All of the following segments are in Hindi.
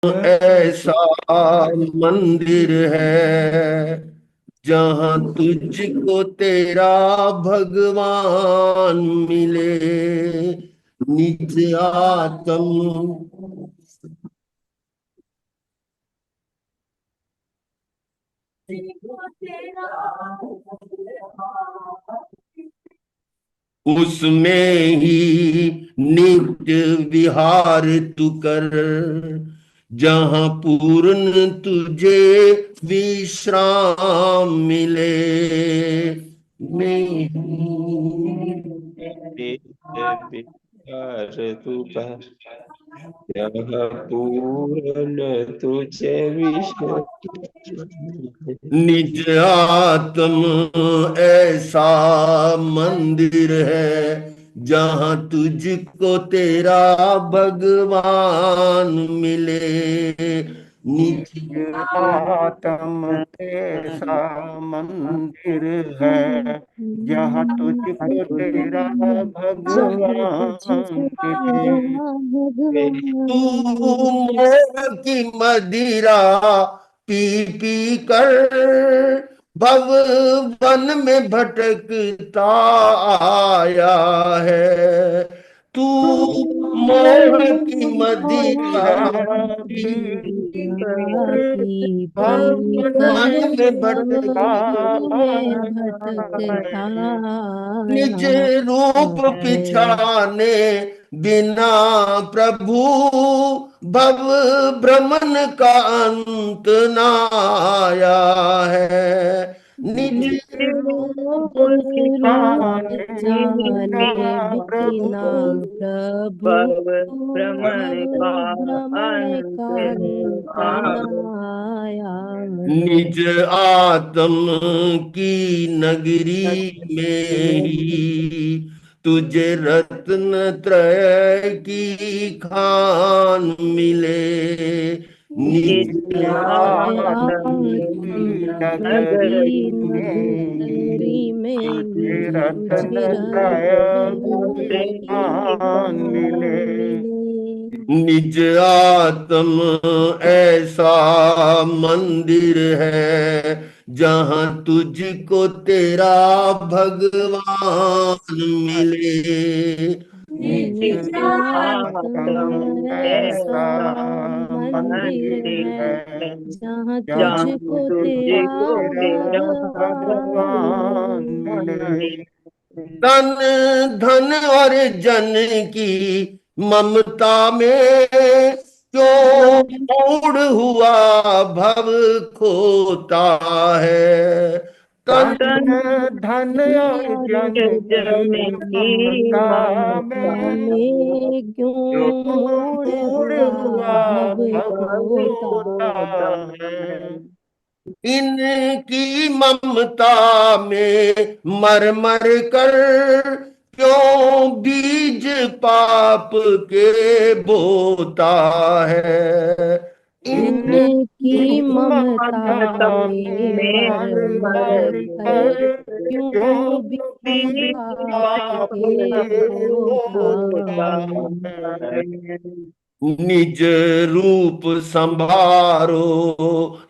ऐसा मंदिर है जहां तुझको तेरा भगवान मिले। निज आत्म उसमें ही नित्य विहार तू कर, जहां पूर्ण तुझे विश्राम मिले। में विचार तू कर, यह पूर्ण तुझे विश्व। निज आत्म ऐसा मंदिर है जहां तुझको तेरा भगवान मिले। निज आत्म ऐसा मंदिर है जहाँ तुझको तेरा जहाँ भगवान तुझको मिले। तेरा तू भगवान मोह की मदिरा पी पी कर भव वन में भटकता आया है। तू मोह की मदिरा पी पी पी भवन कर में मन में भटका मन में भटकता है। निज आया रूप है। पिछाने बिना प्रभु भव भ्रमण का अंत न आया है। निज रूप रूप पिछाने जाने बिना बिना प्रभु प्रभु भव भ्रमण भव का भ्रमण अंत का अंत न आया है। निज आत्म की नगरी में ही तुझे रत्न त्रय की खान मिले। निज निज आत्म आत्म की की नगरी में नगरी में तुझे ही रत्न तुझे त्रय रत्न की की खान मिले। खान मिले। निज आत्म ऐसा मंदिर है जहां तुझको तेरा भगवान मिले। निज निज आत्म आत्म ऐसा ऐसा मंदिर मंदिर है है जहाँ जहाँ तुझको तेरा तुझको तेरा भगवान भगवान मिले। मिले। तन धन और जन की ममता में क्यों मूड हुआ भव खोता है। तन तन धन और जन जन की की ममता ममता में में जो क्यों मूड मूड हुआ हुआ भव भव खोता खोता होता है। है। इनकी ममता में मर मर कर क्यों बीज पाप के बोता है। इन इनकी ममता ममता में में मर मर मर मर कर कर क्यों क्यों बीज बीज पाप पाप के के बोता बोता है। है। निज रूप संभारो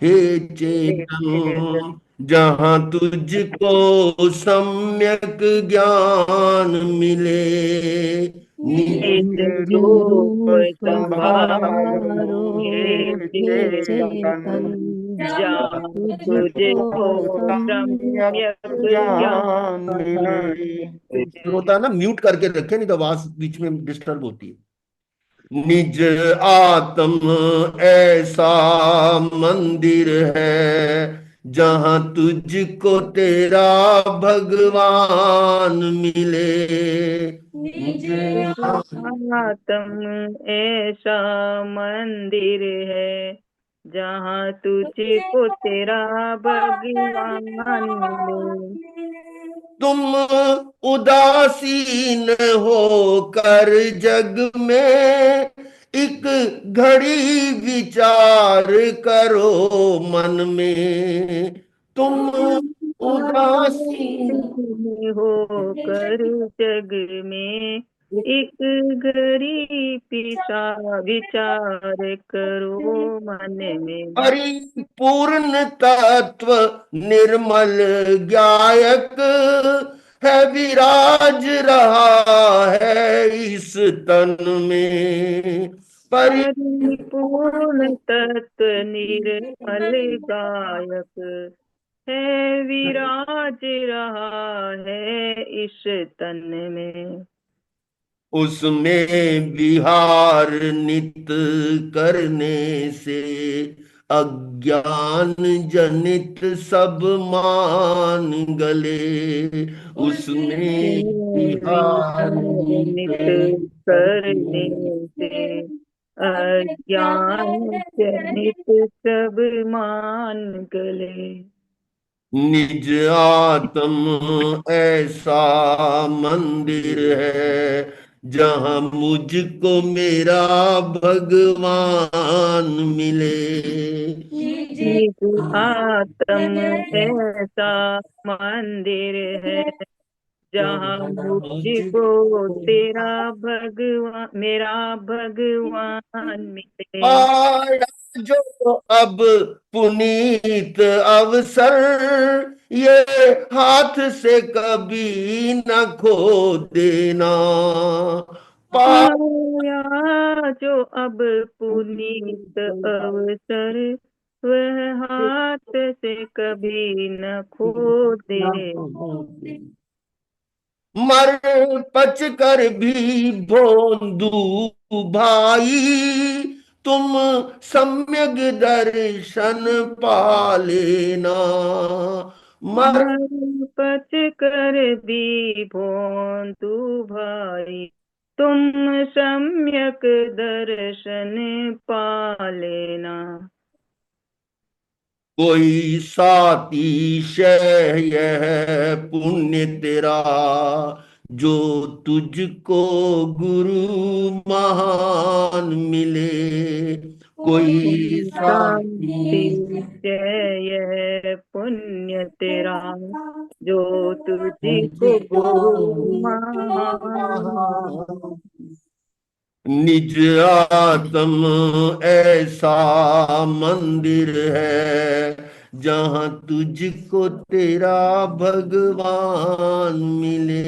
हे चेतन, जहां तुझको सम्यक ज्ञान मिले। निज निज निज रूप रूप रूप संभारो संभारो संभारो हे हे चेतन, चेतन, जहाँ जहाँ तुझको तुझको तुझको सम्यक सम्यक ज्ञान ज्ञान मिले। होता है ना, म्यूट करके रखे नहीं तो आवाज बीच में डिस्टर्ब होती है। निज आत्म ऐसा मंदिर है जहां तुझको तेरा भगवान मिले। निज आत्म ऐसा मंदिर है जहाँ तुझको तेरा भगवान मिले। तुम उदासीन होकर जग में एक घड़ी विचार करो मन में। तुम उदासीन होकर जग में एक घड़ी पिसा विचार करो मन में। परिपूर्ण तत्व निर्मल गायक है, विराज रहा है इस तन में। परि परिपूर्ण तत्व निर्मल गायक है, विराज रहा है इस तन में। उसमें विहार नित करने से अज्ञान जनित सब मान गले। उसमें विहार नित नित करने करने से अज्ञान जनित सब मान गले। निज आत्म ऐसा मंदिर है, जहां मुझको मेरा भगवान मिले। निज आत्म ऐसा मंदिर है, जहाँ मुझको तेरा भगवान मेरा भगवान मिले। आया जो अब पुनीत अवसर, ये हाथ से कभी न खो देना। आया जो अब पुनीत अवसर, वह हाथ से कभी न खो दे। मर पच कर भी भोंदू भाई, तुम सम्यक दर्शन पा लेना। मर मर पच कर भी भोंदू भाई, तुम सम्यक दर्शन पा लेना। कोई सातिशय यह पुण्य तेरा, जो तुझको गुरु महान मिले। कोई शांति साथी जय पुण्य तेरा, जो तुझको गुरु महान। निज आत्म ऐसा मंदिर है, जहां तुझको तेरा भगवान मिले।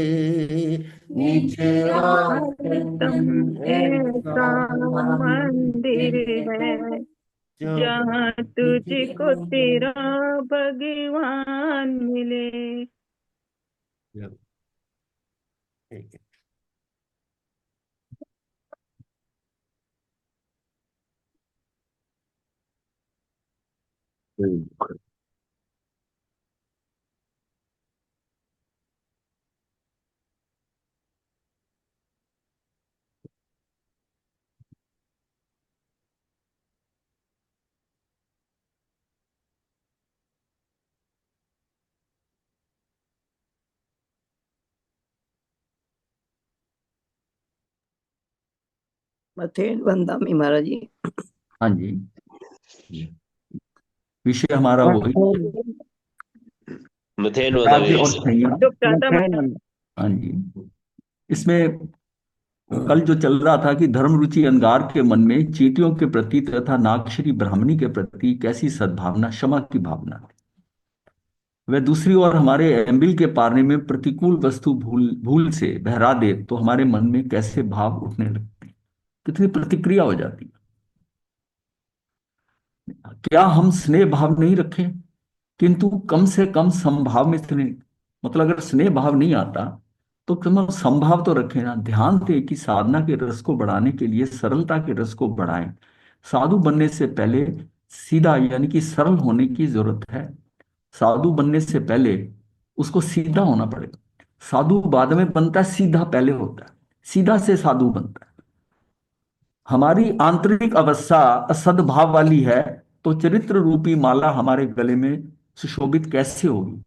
निज आत्म आत्म ऐसा ऐसा मंदिर मंदिर है, है, जहां जहाँ तुझको तेरा भगवान मिले। मथेन वंदामी महाराज जी। हाँ जी, विषय हमारा वही मथेन राज्य और वदावेश। संयम। तो प्रातः हाँ जी, इसमें कल जो चल रहा था कि धर्म रुचि अंगार के मन में चींटियों के प्रति तथा नागश्री ब्राह्मणी के प्रति कैसी सद्भावना, क्षमा की भावना थी। वह दूसरी ओर हमारे एम्बिल के पारने में प्रतिकूल वस्तु भूल भूल से बहरा दे तो हमारे मन में कैसे भाव उठने लगते हैं, कितनी प्रतिक्रिया हो जाती है। क्या हम स्नेह भाव नहीं रखें, किंतु कम से कम समभाव में स्नेह, मतलब अगर स्नेह भाव नहीं आता तो कम से कम समभाव तो रखें ना। ध्यान दें कि साधना के रस को बढ़ाने के लिए सरलता के रस को बढ़ाएं। साधु बनने से पहले सीधा यानी कि सरल होने की जरूरत है। साधु बनने से पहले उसको सीधा होना पड़ेगा। साधु बाद में बनता है, सीधा पहले होता है। सीधा से साधु बनता है। हमारी आंतरिक अवस्था असद्भाव वाली है तो चरित्र रूपी माला हमारे गले में सुशोभित कैसे होगी।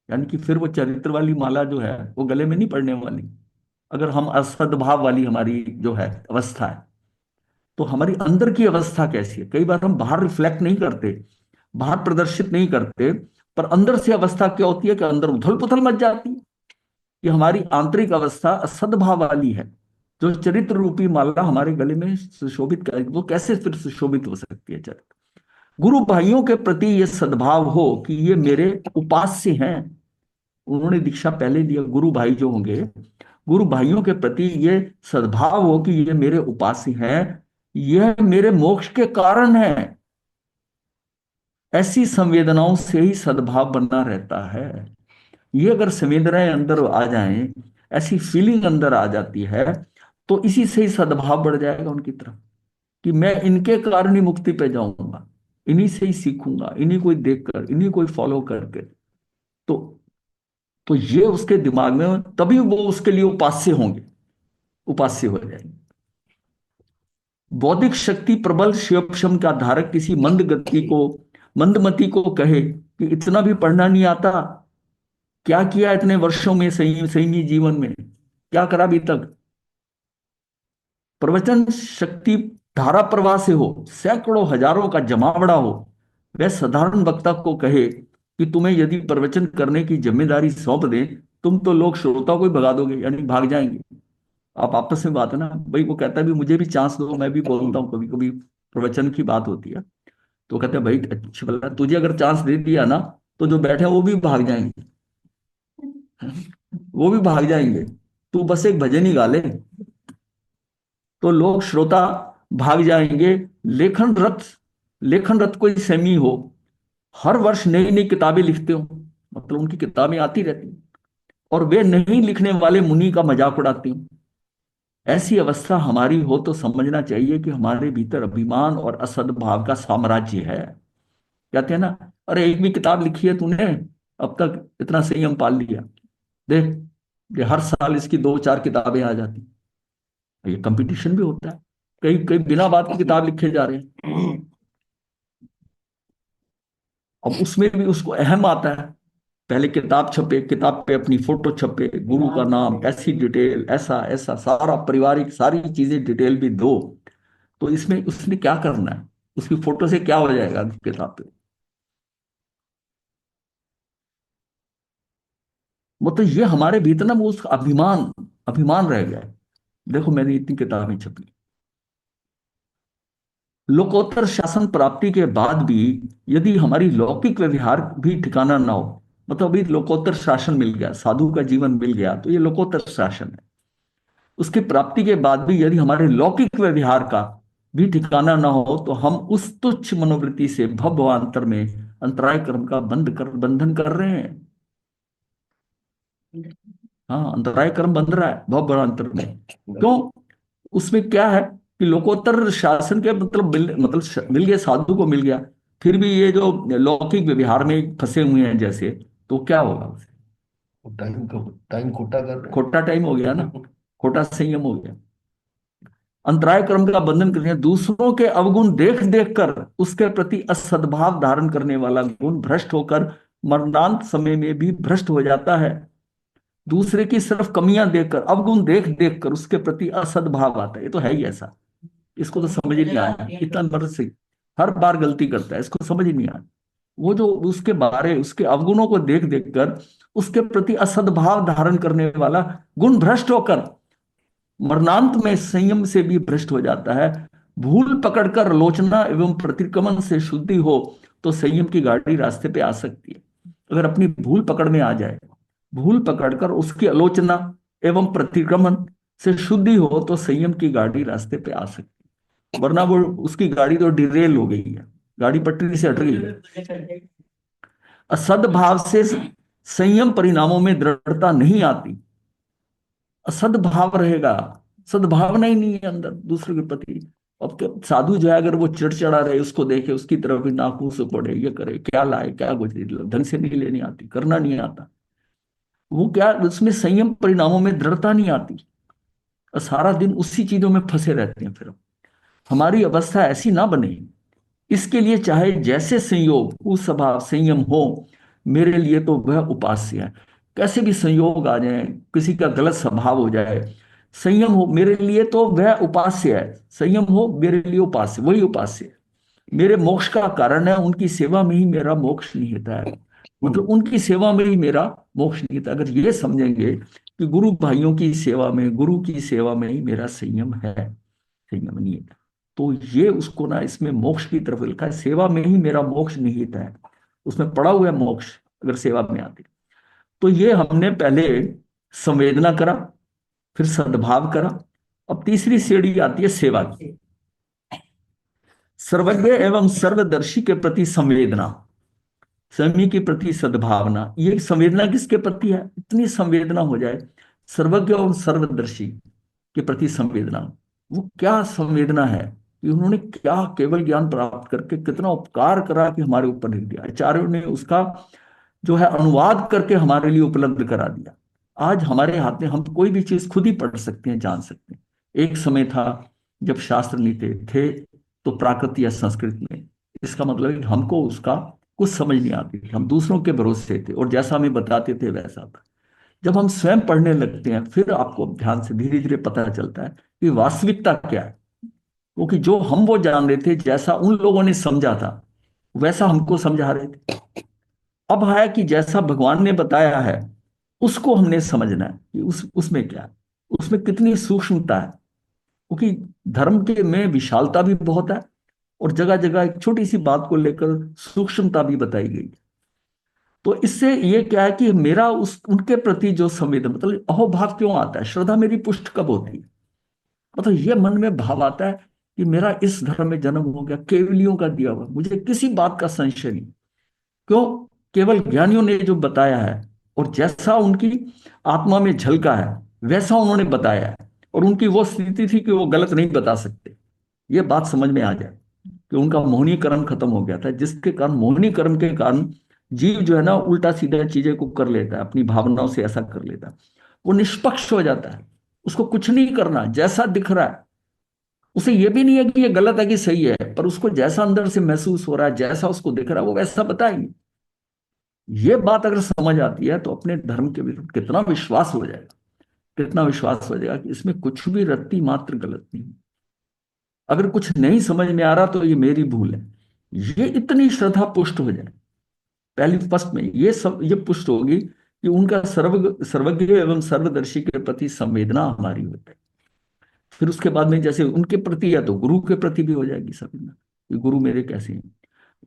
यानी कि फिर वो चरित्र वाली माला जो है वो गले में नहीं पड़ने वाली। अगर हम असद्भाव वाली हमारी जो है अवस्था है तो हमारी अंदर की अवस्था कैसी है। कई बार हम बाहर रिफ्लेक्ट नहीं करते, बाहर प्रदर्शित नहीं करते, पर अंदर से अवस्था क्या होती है कि अंदर उथल पुथल मच जाती है। कि हमारी आंतरिक अवस्था असद्भाव वाली है। जो चरित्र रूपी माला हमारे गले में सुशोभित कर, वो कैसे फिर सुशोभित हो सकती है चरित्र? गुरु भाइयों के प्रति ये सद्भाव हो कि ये मेरे उपास्य हैं। उन्होंने दीक्षा पहले लिया, गुरु भाई जो होंगे, गुरु भाइयों के प्रति ये सद्भाव हो कि ये मेरे उपास्य हैं, यह मेरे मोक्ष के कारण है। ऐसी संवेदनाओं से ही सद्भाव बना रहता है। ये अगर संवेदनाएं अंदर आ जाएं, ऐसी फीलिंग अंदर आ जाती है, तो इसी से ही सद्भाव बढ़ जाएगा उनकी तरफ, कि मैं इनके कारण ही मुक्ति पे जाऊंगा, इन्हीं से ही सीखूंगा, इन्हीं को ही देखकर, इन्हीं को ही फॉलो करके। तो तो ये उसके दिमाग में, तभी वो उसके लिए उपास्य होंगे, उपास्य हो जाएंगे। बौद्धिक शक्ति प्रबल शिवक्षम का धारक किसी मंदमती को कहे कि इतना भी पढ़ना नहीं आता, क्या किया इतने वर्षों में, सैन्य जीवन में क्या करा अभी तक? प्रवचन शक्ति धारा प्रवाह से हो, सैकड़ों हजारों का जमावड़ा हो, वह साधारण वक्ता को कहे कि तुम्हें यदि प्रवचन करने की जिम्मेदारी सौंप दें, तुम तो लोग श्रोता को ही भगा दोगे, यानी भाग जाएंगे। आप आपस में बात है ना भाई, वो कहता है भी मुझे भी चांस दो, मैं भी बोलता हूँ, कभी कभी प्रवचन की बात होती है, तो कहते हैं भाई अच्छी भला तुझे अगर चांस दे दिया ना, तो जो बैठे हैं वो भी भाग जाएंगे, वो भी भाग जाएंगे, तू बस एक भजन ही गा ले, तो लोग श्रोता भाग जाएंगे। लेखन रथ कोई सेमी हो, हर वर्ष नई नई किताबें लिखते हो, मतलब उनकी किताबें आती रहती, और वे नहीं लिखने वाले मुनि का मजाक उड़ाती हूँ। ऐसी अवस्था हमारी हो तो समझना चाहिए कि हमारे भीतर अभिमान और असद्भाव का साम्राज्य है। कहते हैं ना, अरे एक भी किताब लिखी है तूने, अब तक इतना संयम पाल लिया, देख ये हर साल इसकी 2-4 किताबें आ जाती। ये कंपटीशन भी होता है, कई कई बिना बात की किताब लिखे जा रहे हैं। अब उसमें भी उसको अहम आता है, पहले किताब छपे, किताब पे अपनी फोटो छपे, गुरु का नाम, ऐसी डिटेल, ऐसा ऐसा सारा पारिवारिक सारी चीजें डिटेल भी दो, तो इसमें उसने क्या करना है? उसकी फोटो से क्या हो जाएगा किताब पे? मतलब ये हमारे भीतर ना वो उसका अभिमान अभिमान रह गया है। देखो मैंने इतनी किताबें छपी। लोकोत्तर शासन प्राप्ति के बाद भी यदि हमारी लौकिक व्यवहार भी ठिकाना ना हो, मतलब अभी लोकोत्तर शासन मिल गया, साधु का जीवन मिल गया, तो ये लोकोत्तर शासन है। उसकी प्राप्ति के बाद भी यदि हमारे लौकिक व्यवहार का भी ठिकाना ना हो, तो हम उस तुच्छ मनोवृत्ति से भवभावांतर में अंतराय कर्म का बंधन कर रहे हैं। हाँ, अंतराय कर्म बंध रहा है भवभावांतर में। क्यों? उसमें क्या है कि लोकोत्तर शासन के मिल गया, साधु को मिल गया, फिर भी ये जो लौकिक व्यवहार में फंसे हुए हैं जैसे, तो क्या होगा उसे? टाइम टाइम खोटा कर रहे हैं। खोटा टाइम हो गया ना, खोटा संयम हो गया। अंतराय कर्म का बंधन करने, दूसरों के अवगुण देख देख कर उसके प्रति असद्भाव धारण करने वाला गुण भ्रष्ट होकर मरणांत समय में भी भ्रष्ट हो जाता है। दूसरे की सिर्फ कमियां देखकर, अवगुण देख देख कर उसके प्रति असद्भाव आता है। ये तो है ही ऐसा, इसको तो समझ ही नहीं आया, इतना बरस से हर बार गलती करता है, इसको समझ ही नहीं आया। वो जो उसके अवगुणों को देख देख कर उसके प्रति असद्भाव धारण करने वाला गुण भ्रष्ट होकर मरणांत में संयम से भी भ्रष्ट हो जाता है। भूल पकड़कर आलोचना एवं प्रतिक्रमण से शुद्धि हो तो संयम की गाड़ी रास्ते पे आ सकती है। अगर अपनी भूल पकड़ में आ जाए, भूल पकड़कर उसकी आलोचना एवं प्रतिक्रमण से शुद्धि हो तो संयम की गाड़ी रास्ते पे आ सकती है, वरना वो उसकी गाड़ी तो डिरेल हो गई है, गाड़ी पटरी से हट गई है। असद्भाव से संयम परिणामों में दृढ़ता नहीं आती। असद्भाव रहेगा, सद्भावना ही नहीं है अंदर दूसरे के प्रति। अब साधु जो है अगर वो चिड़चिड़ा रहे, उसको देखे, उसकी तरफ भी नाखून से पड़े, ये करे, क्या लाए, क्या गुजरी, ढंग से नहीं लेनी आती, करना नहीं आता, वो क्या, उसमें संयम परिणामों में दृढ़ता नहीं आती, और सारा दिन उसी चीजों में फंसे रहते हैं। फिर हमारी अवस्था ऐसी ना बने, इसके लिए चाहे जैसे संयोग कुस्वभाव संयम हो, मेरे लिए तो वह उपास्य है। कैसे भी संयोग आ जाए, किसी का गलत स्वभाव हो जाए, संयम हो मेरे लिए तो वह उपास्य है। संयम हो मेरे लिए उपास्य, वही उपास्य है, मेरे मोक्ष का कारण है। उनकी सेवा में ही मेरा मोक्ष निहित है, मतलब उनकी सेवा में ही मेरा मोक्ष निहित है। अगर ये समझेंगे कि गुरु भाइयों की सेवा में, गुरु की सेवा में ही मेरा संयम है, संयम नहीं है। तो ये उसको ना इसमें मोक्ष की तरफ लिखा है, सेवा में ही मेरा मोक्ष निहित है, उसमें पड़ा हुआ है मोक्ष अगर सेवा में आती। तो ये हमने पहले संवेदना करा, फिर सद्भाव करा। अब तीसरी सीढ़ी आती है सेवा की, सर्वज्ञ एवं सर्वदर्शी के प्रति संवेदना, स्वामी के प्रति सद्भावना। ये संवेदना किसके प्रति है? इतनी संवेदना हो जाए, सर्वज्ञ और सर्वदर्शी के प्रति संवेदना। वो क्या संवेदना है कि उन्होंने क्या केवल ज्ञान प्राप्त करके कितना उपकार करा कि हमारे ऊपर लिख दिया, आचार्यों ने उसका जो है अनुवाद करके हमारे लिए उपलब्ध करा दिया। आज हमारे हाथ में हम कोई भी चीज खुद ही पढ़ सकते हैं, जान सकते हैं। एक समय था जब शास्त्र नहीं थे तो प्राकृत या संस्कृत में, इसका मतलब है कि हमको उसका कुछ समझ नहीं आती थी, हम दूसरों के भरोसे थे और जैसा हमें बताते थे वैसा था। जब हम स्वयं पढ़ने लगते हैं फिर आपको ध्यान से धीरे धीरे पता चलता है कि वास्तविकता क्या है। क्योंकि जो हम वो जान रहे थे, जैसा उन लोगों ने समझा था वैसा हमको समझा रहे थे। अब है कि जैसा भगवान ने बताया है उसको हमने समझना है कि उसमें क्या है, उसमें कितनी सूक्ष्मता है। क्योंकि धर्म के में विशालता भी बहुत है और जगह जगह एक छोटी सी बात को लेकर सूक्ष्मता भी बताई गई है। तो इससे ये क्या है कि मेरा उस उनके प्रति जो संवेदन, मतलब अहोभाव क्यों आता है, श्रद्धा मेरी पुष्ट कब होती है, मतलब ये मन में भाव आता है कि मेरा इस धर्म में जन्म हो गया, केवलियों का दिया हुआ, मुझे किसी बात का संशय नहीं। क्यों? केवल ज्ञानियों ने जो बताया है और जैसा उनकी आत्मा में झलका है वैसा उन्होंने बताया है, और उनकी वो स्थिति थी कि वो गलत नहीं बता सकते। ये बात समझ में आ जाए कि उनका मोहनी कर्म खत्म हो गया था, जिसके कारण मोहनी कर्म के कारण जीव जो है ना उल्टा सीधा चीजें को कर लेता है, अपनी भावनाओं से ऐसा कर लेता है। वो निष्पक्ष हो जाता है, उसको कुछ नहीं करना, जैसा दिख रहा है उसे ये भी नहीं है कि ये गलत है कि सही है, पर उसको जैसा अंदर से महसूस हो रहा है, जैसा उसको दिख रहा है वो वैसा बताएंगे। ये बात अगर समझ आती है तो अपने धर्म के विरुद्ध कितना विश्वास हो जाएगा, कितना विश्वास हो जाएगा कि इसमें कुछ भी रत्ती मात्र गलत नहीं। अगर कुछ नहीं समझ में आ रहा तो ये मेरी भूल है। ये इतनी श्रद्धा पुष्ट हो जाए पहली फर्स्ट में, ये सब ये पुष्ट होगी कि उनका सर्वज्ञ एवं सर्वदर्शी के प्रति संवेदना हमारी हो जाए। फिर उसके बाद में जैसे उनके प्रति है तो गुरु के प्रति भी हो जाएगी संवेदना कि गुरु मेरे कैसे हैं।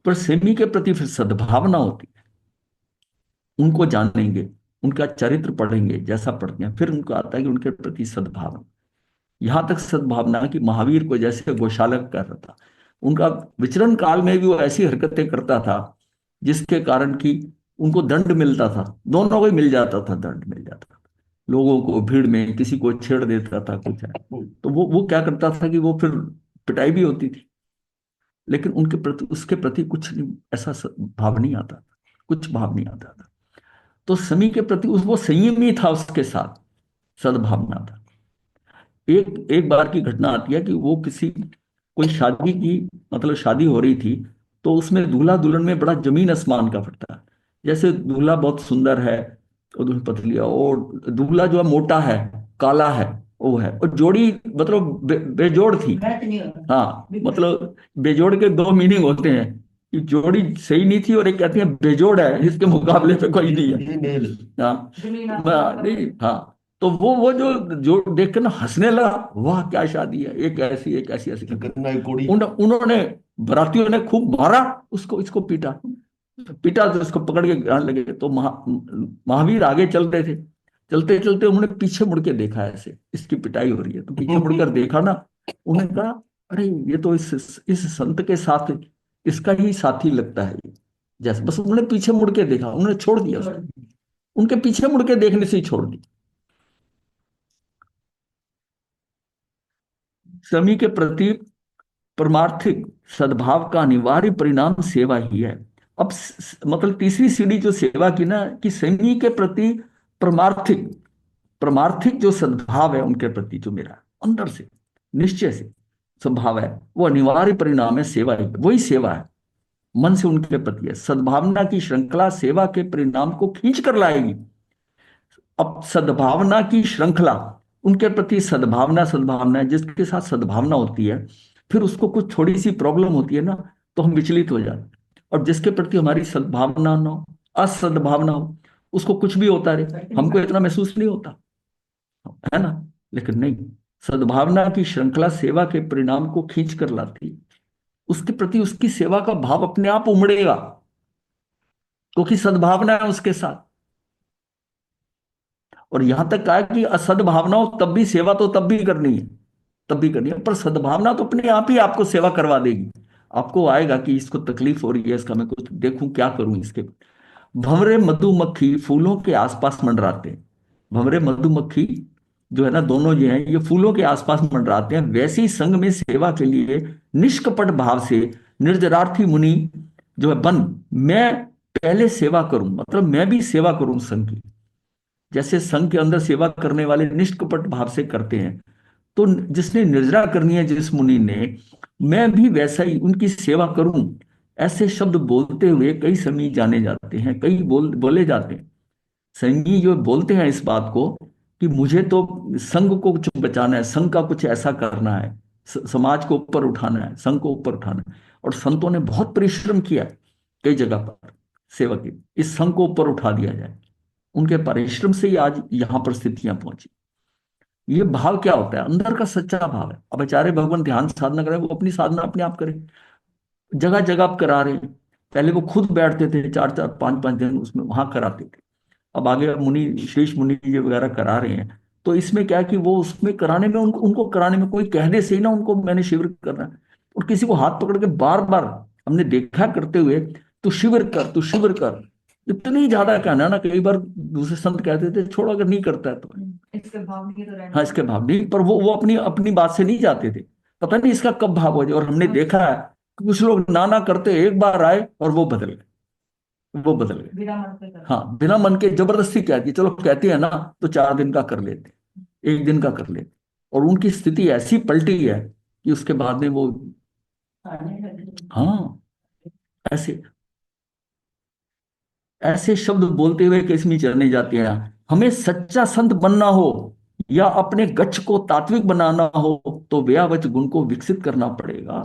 पर सेमी के प्रति फिर सद्भावना होती है, उनको जानेंगे, उनका चरित्र पढ़ेंगे जैसा पढ़ते हैं, फिर उनको आता है कि उनके प्रति सद्भावना। यहां तक सद्भावना कि महावीर को जैसे गौशालक कर रहा था, उनका विचरण काल में भी वो ऐसी हरकतें करता था जिसके कारण कि उनको दंड मिलता था, दोनों को ही मिल जाता था, दंड मिल जाता था। लोगों को भीड़ में किसी को छेड़ देता था कुछ है, तो वो क्या करता था कि वो फिर पिटाई भी होती थी, लेकिन उनके प्रति उसके प्रति कुछ नहीं, ऐसा भाव नहीं आता था, कुछ भाव नहीं आता था। तो समी के प्रति वो संयमी था, उसके साथ सद्भावना था। एक एक बार की घटना आती है कि वो किसी कोई शादी की, मतलब शादी हो रही थी, तो उसमें दूल्हा दुल्हन में बड़ा जमीन आसमान का फर्क था। जैसे दूल्हा बहुत सुंदर है और दुल्हन पतली है, और दूल्हा जो है मोटा है, काला है, वो है, और जोड़ी मतलब बेजोड़ थी। हाँ, मतलब बेजोड़ के दो मीनिंग होते हैं कि जोड़ी सही नहीं थी, और एक कहते हैं बेजोड़ है, इसके मुकाबले पे कोई नहीं है। हाँ नहीं, हाँ, तो वो जो देख कर ना हंसने लगा, वाह क्या शादी है, एक ऐसी एक ऐसी ऐसी। उन्होंने बारातियों ने खूब मारा उसको, इसको पीटा पीटा, तो उसको पकड़ के गाने लगे। तो महावीर आगे चल रहे थे, चलते चलते उन्होंने पीछे मुड़ के देखा, ऐसे इसकी पिटाई हो रही है, तो पीछे मुड़कर देखा ना, उन्होंने कहा अरे ये तो इस संत के साथ इसका ही साथी लगता है ये। जैसे बस उन्होंने पीछे मुड़ के देखा, उन्होंने छोड़ दिया उसको, उनके पीछे मुड़ के देखने से ही छोड़ दिया। समी के प्रति परमार्थिक सद्भाव का अनिवार्य परिणाम सेवा ही है। अब मतलब तीसरी सीढ़ी जो सेवा की ना, कि समी के प्रति परमार्थिक परमार्थिक जो सद्भाव है उनके प्रति, जो मेरा अंदर से निश्चय से स्वभाव है, वो अनिवार्य परिणाम है सेवा ही, वही सेवा है, मन से उनके प्रति है। सद्भावना की श्रृंखला सेवा के परिणाम को खींच कर लाएगी। अब सद्भावना की श्रृंखला, उनके प्रति सद्भावना सद्भावना है, जिसके साथ सद्भावना होती है फिर उसको कुछ थोड़ी सी प्रॉब्लम होती है ना तो हम विचलित हो जाते हैं, और जिसके प्रति हमारी सद्भावना ना हो, असद्भावना हो, उसको कुछ भी होता रहे हमको इतना महसूस नहीं होता। है ना। लेकिन नहीं, सद्भावना की श्रृंखला सेवा के परिणाम को खींच कर लाती है। उसके प्रति उसकी सेवा का भाव अपने आप उमड़ेगा, क्योंकि सद्भावना है उसके साथ। और यहां तक कहा है कि असद्भावना हो तब भी सेवा तो तब भी करनी है, तब भी करनी है, पर सद्भावना तो अपने आप ही आपको सेवा करवा देगी। आपको आएगा कि इसको तकलीफ हो रही है, इसका मैं कुछ देखूं क्या करूं इसके। भंवरे मधुमक्खी फूलों के आसपास मंडराते हैं। भंवरे मधुमक्खी जो है ना, दोनों जो हैं ये फूलों के आसपास मंडराते हैं। वैसे ही संघ में सेवा के लिए निष्कपट भाव से निर्जरार्थी मुनि जो है बन, मैं पहले सेवा करूं, मतलब मैं भी सेवा करूं संघ की। जैसे संघ के अंदर सेवा करने वाले निष्कपट भाव से करते हैं, तो जिसने निर्जरा करनी है जिस मुनि ने, मैं भी वैसा ही उनकी सेवा करूं। ऐसे शब्द बोलते हुए कई समी जाने जाते हैं, कई बोले जाते हैं। संगी जो बोलते हैं इस बात को कि मुझे तो संघ को कुछ बचाना है, संघ का कुछ ऐसा करना है, समाज को ऊपर उठाना है, संघ को ऊपर उठाना है। और संतों ने बहुत परिश्रम किया है कई जगह पर सेवा की, इस संघ को ऊपर उठा दिया जाए। उनके परिश्रम से ही आज यहां पर स्थितियां पहुंची। ये भाव क्या होता है? अंदर का सच्चा भाव है। अब बेचारे भगवान ध्यान साधना करें, वो अपनी साधना अपने आप करें, जगह जगह आप करा रहे हैं। पहले वो खुद बैठते थे 4 4 5 5 दिन उसमें, वहां कराते थे। अब आगे मुनि, शेष मुनि जी वगैरह करा रहे हैं। तो इसमें क्या है कि वो उसमें कराने में, उनको कराने में कोई कह दे सही ना उनको मैंने शिविर करना है, और किसी को हाथ पकड़ के बार बार हमने देखा करते हुए, तू शिविर कर, तू शिविर कर, इतनी ज्यादा कहना ना। कई बार दूसरे संत कहते थे छोड़ो अगर नहीं करता है तो, इसके भाव नहीं तो रहना। हाँ इसके भाव नहीं, पर वो अपनी अपनी बात से नहीं जाते थे। पता नहीं इसका कब भाव हो जाए। और हमने देखा है कि कुछ लोग ना ना करते, एक बार आए और वो बदल गए, वो बदल गए। बिना मन के करना। हाँ, बिना मन के जबरदस्ती कहती है, चलो कहती है ना तो 4 दिन का कर लेते, 1 दिन का कर लेते। और उनकी स्थिति ऐसी पलटी है कि उसके बाद में वो, हाँ, ऐसे ऐसे शब्द बोलते हुए किसमें चलने जाते हैं। हमें सच्चा संत बनना हो या अपने गच्छ को तात्विक बनाना हो, तो व्यावच गुण को विकसित करना पड़ेगा।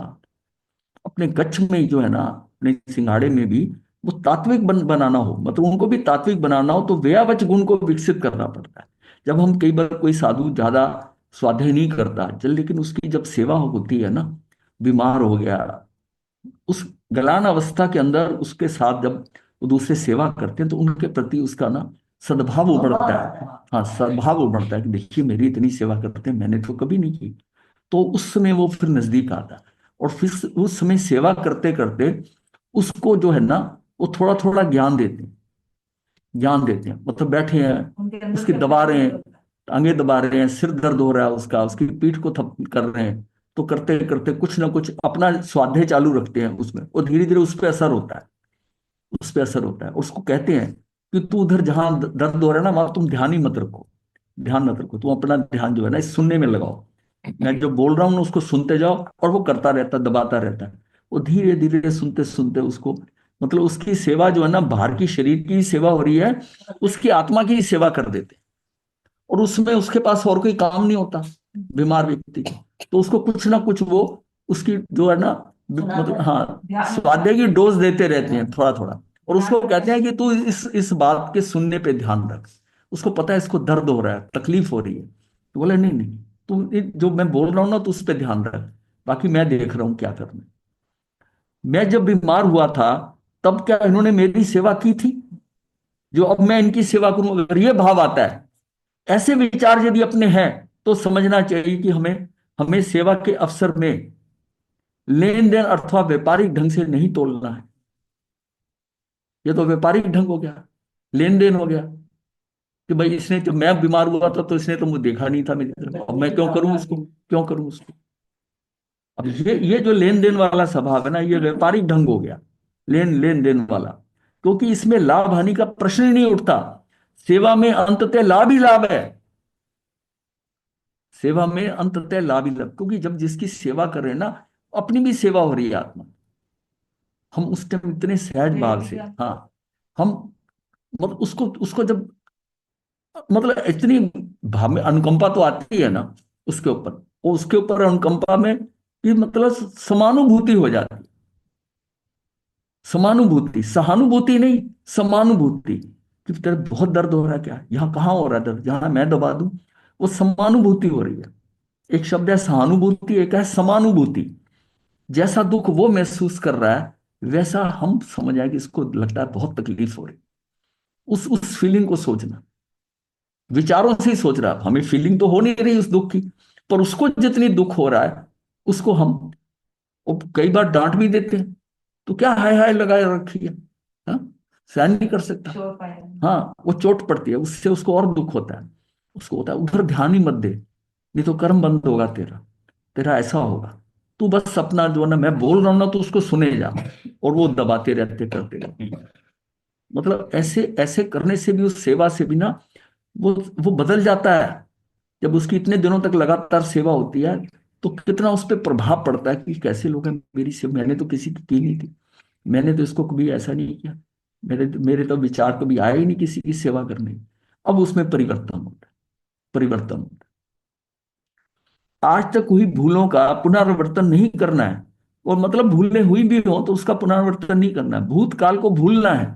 अपने गच्छ में जो है ना, अपने सिंगाड़े में भी वो तात्विक बनाना हो, मतलब उनको भी तात्विक बनाना हो, तो व्यावच गुण को विकसित करना पड़ता है। जब हम कई बार कोई साधु ज्यादा स्वाध्याय नहीं करता चल, लेकिन उसकी जब सेवा होती है ना, बीमार हो गया, उस गलान अवस्था के अंदर उसके साथ जब वो दूसरे सेवा करते हैं, तो उनके प्रति उसका ना सद्भाव उमड़ता है। हाँ, सद्भाव उमड़ता है कि देखिए मेरी इतनी सेवा करते हैं, मैंने तो कभी नहीं की। तो उस समय वो फिर नजदीक आता है, और फिर उस समय सेवा करते करते उसको जो है ना, वो थोड़ा थोड़ा ज्ञान देते हैं, ज्ञान देते हैं। मतलब बैठे हैं, उनके अंदर उसकी दबा रहे हैं, कैपेसिटी। टांगे दबा रहे हैं, सिर दर्द हो रहा है उसका, उसकी पीठ को थप कर रहे हैं। तो करते करते कुछ ना कुछ अपना स्वाध्याय चालू रखते हैं उसमें, और धीरे धीरे उस पर असर होता है, उस पर असर होता है। और उसको कहते हैं कि तू उधर जहां दर्द हो रहा है ना, वहां तुम ध्यान ही मत रखो, ध्यान मत रखो, तुम अपना ध्यान जो है ना इस सुनने में लगाओ। मैं जो बोल रहा हूँ ना उसको सुनते जाओ, और वो करता रहता है, दबाता रहता है। वो धीरे धीरे सुनते सुनते उसको, मतलब उसकी सेवा जो है ना, बाहर की शरीर की सेवा हो रही है, उसकी आत्मा की सेवा कर देते। और उसमें उसके पास और कोई काम नहीं होता बीमार व्यक्ति को, तो उसको कुछ ना कुछ वो उसकी जो है ना, मतलब हाँ, स्वाध्याय की डोज देते रहते हैं थोड़ा थोड़ा। और उसको कहते हैं कि तू इस बात के सुनने पे ध्यान रख। उसको पता है इसको दर्द हो रहा है, तकलीफ हो रही है, तो बोले नहीं नहीं, तू जो मैं बोल रहा हूँ ना, तू उस पर ध्यान रख, बाकी मैं देख रहा हूँ क्या करना है। मैं जब बीमार हुआ था तब क्या इन्होंने मेरी सेवा की थी, जो अब मैं इनकी सेवा करूं? अगर ये भाव आता है, ऐसे विचार यदि अपने हैं, तो समझना चाहिए कि हमें हमें सेवा के अवसर में लेन देन अथवा व्यापारिक ढंग से नहीं तोलना है। ये तो व्यापारिक ढंग हो गया, लेन देन हो गया कि भाई इसने, जब मैं बीमार हुआ था तो इसने तो मुझे देखा नहीं था मेरी तरफ, अब मैं क्यों करूं इसको, क्यों करूं उसको। अब ये जो लेन देन वाला स्वभाव है ना, ये व्यापारिक ढंग हो गया, लेन लेन देन वाला। क्योंकि इसमें लाभ हानि का प्रश्न ही नहीं उठता। सेवा में अंततः लाभ ही लाभ है, सेवा में अंततः लाभ ही लाभ। क्योंकि जब जिसकी सेवा कर रहे हैं ना, अपनी भी सेवा हो रही है आत्मा। हम उस टाइम इतने सहज भाव से, हाँ, हम मतलब उसको उसको जब, मतलब इतनी भाव में अनुकंपा तो आती है ना उसके ऊपर, वो उसके ऊपर अनुकंपा में कि मतलब समानुभूति हो जाती है। समानुभूति, सहानुभूति नहीं, समानुभूति। कि तेरे बहुत दर्द हो रहा है क्या, यहाँ कहाँ हो रहा है दर्द, जहां मैं दबा दूं, वो समानुभूति हो रही है। एक शब्द है सहानुभूति, एक है समानुभूति। जैसा दुख वो महसूस कर रहा है वैसा हम समझ आए कि इसको लगता है बहुत तकलीफ हो रही। उस फीलिंग को सोचना, विचारों से ही सोच रहा है, हमें फीलिंग तो हो नहीं रही उस दुख की, पर उसको जितनी दुख हो रहा है उसको हम कई बार डांट भी देते हैं, तो क्या हाय हाय लगाए रखी है, हाँ? सहन नहीं कर सकता। चोट पाया। हाँ, वो चोट पड़ती है, उससे उसको और दुख होता है। उसको होता है उधर ध्यान ही मत दे, नहीं तो कर्म बंद होगा तेरा, तेरा ऐसा होगा। तू बस अपना जो है ना, मैं बोल रहा हूं ना, तो उसको सुने जा, और वो दबाते रहते करते रहते। मतलब ऐसे ऐसे करने से भी, उस सेवा से भी ना, वो बदल जाता है। जब उसकी इतने दिनों तक लगातार सेवा होती है तो कितना उस पर प्रभाव पड़ता है कि कैसे लोग हैं मेरी सेवा, मैंने तो किसी की नहीं थी, मैंने तो इसको कभी ऐसा नहीं किया, मेरे मेरे तो विचार कभी आया ही नहीं किसी की सेवा करने की। अब उसमें परिवर्तन होता है, परिवर्तन होता है। आज तक हुई भूलों का पुनरावर्तन नहीं करना है, और मतलब भूलें हुई भी हो तो उसका पुनरावर्तन नहीं करना है, भूतकाल को भूलना है।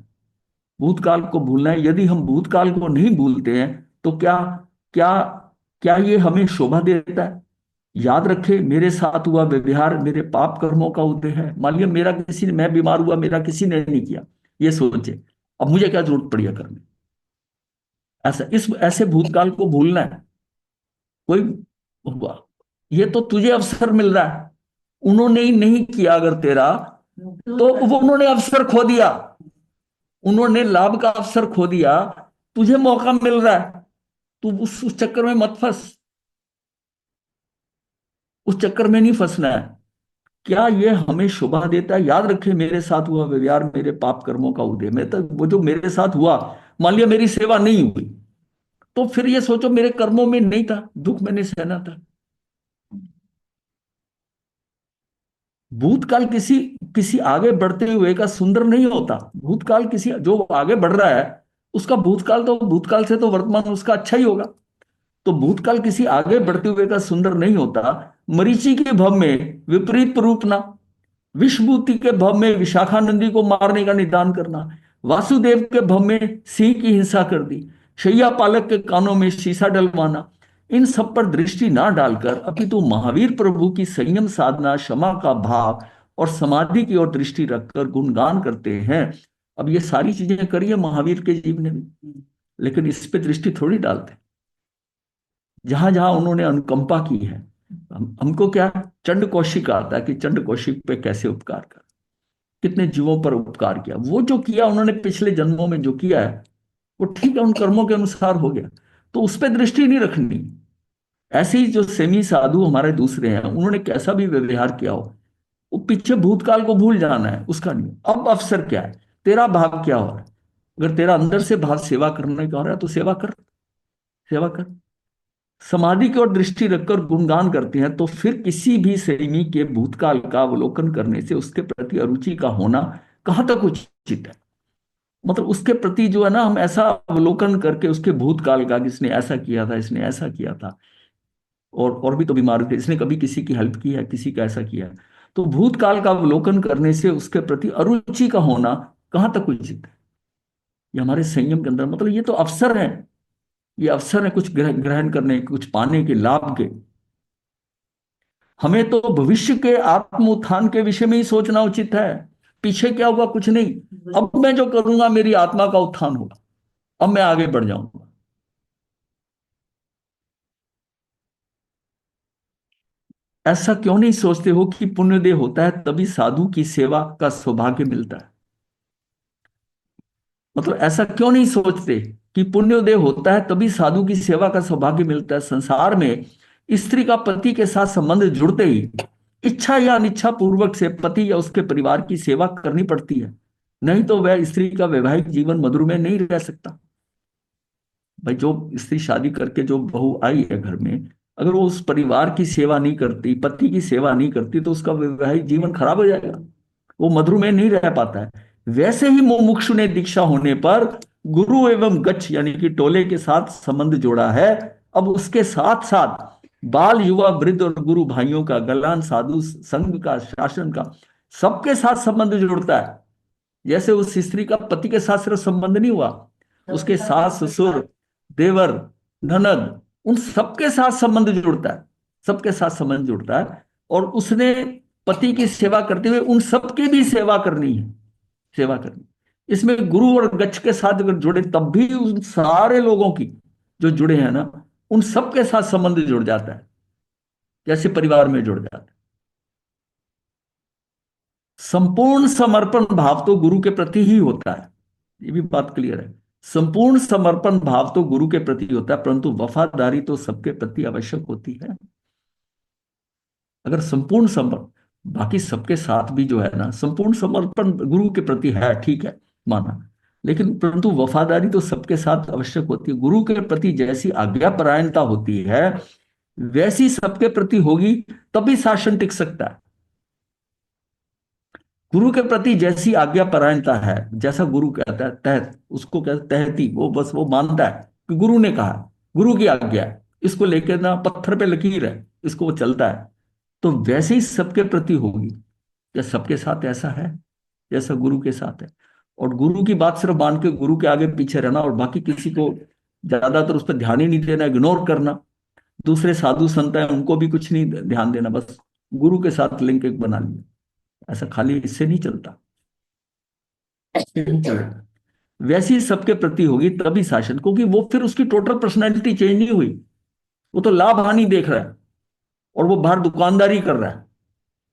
भूतकाल को भूलना है। यदि हम भूतकाल को नहीं भूलते हैं तो क्या क्या क्या ये हमें शोभा देता है? याद रखे, मेरे साथ हुआ व्यवहार मेरे पाप कर्मों का उदय है। मान लिया मेरा किसी ने, मैं बीमार हुआ, मेरा किसी ने नहीं किया, ये सोचे, अब मुझे क्या जरूरत पड़ी है करने। ऐसा इस ऐसे भूतकाल को भूलना है। कोई हुआ, ये तो तुझे अवसर मिल रहा है, उन्होंने ही नहीं किया अगर तेरा, तो वो उन्होंने अवसर खो दिया, उन्होंने लाभ का अवसर खो दिया, तुझे मौका मिल रहा है। तू उस चक्कर में मत फंस, उस चक्कर में नहीं फंसना है। क्या ये हमें शोभा देता है? याद रखे, मेरे साथ हुआ व्यवहार मेरे पाप कर्मों का उदय। मैं तो वो जो मेरे साथ हुआ, मान लिया मेरी सेवा नहीं हुई, तो फिर ये सोचो मेरे कर्मों में नहीं था, दुख मैंने सहना था। भूतकाल किसी किसी आगे बढ़ते हुए का सुंदर नहीं होता। भूतकाल किसी जो आगे बढ़ रहा है उसका भूतकाल, तो भूतकाल से तो वर्तमान उसका अच्छा ही होगा। तो भूतकाल किसी आगे बढ़ते हुए का सुंदर नहीं होता। मरीचि के भव में विपरीत रूपना, विषभूति के भव में विशाखानंदी को मारने का निदान करना, वासुदेव के भव में सिंह की हिंसा कर दी, शैया पालक के कानों में शीशा डलवाना, इन सब पर दृष्टि ना डालकर अपितु महावीर प्रभु की संयम साधना, क्षमा का भाव और समाधि की ओर दृष्टि रखकर गुणगान करते हैं। अब ये सारी चीजें करिए महावीर के जीवन में भी, लेकिन इस पे दृष्टि थोड़ी डालते। जहां जहां उन्होंने अनुकंपा की है, हमको क्या, चंड कौशिक आता है कि चंड कौशिक पे कैसे उपकार कर, कितने जीवों पर उपकार किया। वो जो किया उन्होंने पिछले जन्मों में जो किया है वो ठीक है, उन कर्मों के अनुसार हो गया, तो उस पर दृष्टि नहीं रखनी। ऐसे ही जो सेमी साधु हमारे दूसरे हैं, उन्होंने कैसा भी व्यवहार किया हो, वो पीछे भूतकाल को भूल जाना है, उसका नहीं। अब अवसर क्या है, तेरा भाव क्या हो रहा है? अगर तेरा अंदर से भाव सेवा करने का हो रहा है तो सेवा कर, सेवा कर। समाधि की ओर दृष्टि रखकर गुणगान करते हैं तो फिर किसी भी श्रेणी के भूतकाल का अवलोकन करने से उसके प्रति अरुचि का होना कहाँ तक उचित है? मतलब उसके प्रति जो है ना, हम ऐसा अवलोकन करके उसके भूतकाल का, किसने ऐसा किया था, इसने ऐसा किया था, और भी तो बीमार थे, इसने कभी किसी की हेल्प की है, किसी का ऐसा किया है। तो भूतकाल का अवलोकन करने से उसके प्रति अरुचि का होना कहाँ तक उचित है? ये हमारे संयम के अंदर, मतलब ये तो अवसर है, ये अवसर है कुछ ग्रहण करने के, कुछ पाने के, लाभ के। हमें तो भविष्य के आत्म उत्थान के विषय में ही सोचना उचित है। पीछे क्या हुआ, कुछ नहीं, अब मैं जो करूंगा मेरी आत्मा का उत्थान होगा, अब मैं आगे बढ़ जाऊंगा। ऐसा क्यों नहीं सोचते हो कि पुण्योदय होता है तभी साधु की सेवा का सौभाग्य मिलता है? मतलब ऐसा क्यों नहीं सोचते कि पुण्योदय होता है तभी साधु की सेवा का सौभाग्य मिलता है? संसार में स्त्री का पति के साथ संबंध जुड़ते ही इच्छा या अनिच्छा पूर्वक से पति या उसके परिवार की सेवा करनी पड़ती है, नहीं तो वह स्त्री का वैवाहिक जीवन मधुर में नहीं रह सकता। भाई, जो स्त्री शादी करके जो बहू आई है घर में, अगर वो उस परिवार की सेवा नहीं करती, पति की सेवा नहीं करती, तो उसका वैवाहिक जीवन खराब हो जाएगा, वो मधुर में नहीं रह पाता है। वैसे ही मुमुक्षु ने दीक्षा होने पर गुरु एवं गच्छ यानी कि टोले के साथ संबंध जोड़ा है। अब उसके साथ साथ बाल, युवा, वृद्ध और गुरु भाइयों का, गलान, साधु संघ का, शासन का, सबके साथ संबंध जुड़ता है। जैसे उस स्त्री का पति के साथ सिर्फ संबंध नहीं हुआ, उसके सास, ससुर, देवर, ननद, उन सबके साथ संबंध जुड़ता है, सबके साथ संबंध जुड़ता है। और उसने पति की सेवा करते हुए उन सबकी भी सेवा करनी है, सेवा करनी। इसमें गुरु और गच्छ के साथ अगर जुड़े तब भी उन सारे लोगों की जो जुड़े हैं ना, उन सबके साथ संबंध जुड़ जाता है, जैसे परिवार में जुड़ जाता है। संपूर्ण समर्पण भाव तो गुरु के प्रति ही होता है, ये भी बात क्लियर है। संपूर्ण समर्पण भाव तो गुरु के प्रति होता है, परंतु वफादारी तो सबके प्रति आवश्यक होती है। अगर संपूर्ण समर्पण, बाकी सबके साथ भी जो है ना संपूर्ण समर्पण गुरु के प्रति है, ठीक है, माना, लेकिन परंतु वफादारी तो सबके साथ आवश्यक होती है। गुरु के प्रति जैसी आज्ञापरायणता होती है वैसी सबके प्रति होगी, तभी शासन टिक सकता है। गुरु के प्रति जैसी आज्ञापरायणता है, जैसा गुरु कहता है, तहत उसको कहते तहती, वो बस वो मानता है कि गुरु ने कहा, गुरु की आज्ञा है, इसको लेकर ना पत्थर पे लकीर है, इसको वो चलता है। तो वैसे ही सबके प्रति होगी। क्या सबके साथ ऐसा है जैसा गुरु के साथ है? और गुरु की बात सिर्फ मान के गुरु के आगे पीछे रहना और बाकी किसी को ज्यादातर उस पर ध्यान ही नहीं देना, इग्नोर करना, दूसरे साधु संत हैं उनको भी कुछ नहीं ध्यान देना, बस गुरु के साथ लिंक एक बना लिया, ऐसा खाली इससे नहीं चलता। वैसी सबके प्रति होगी तभी शासन, क्योंकि वो फिर उसकी टोटल पर्सनैलिटी चेंज नहीं हुई, वो तो लाभ हानि देख रहा है और वो बाहर दुकानदारी कर रहा है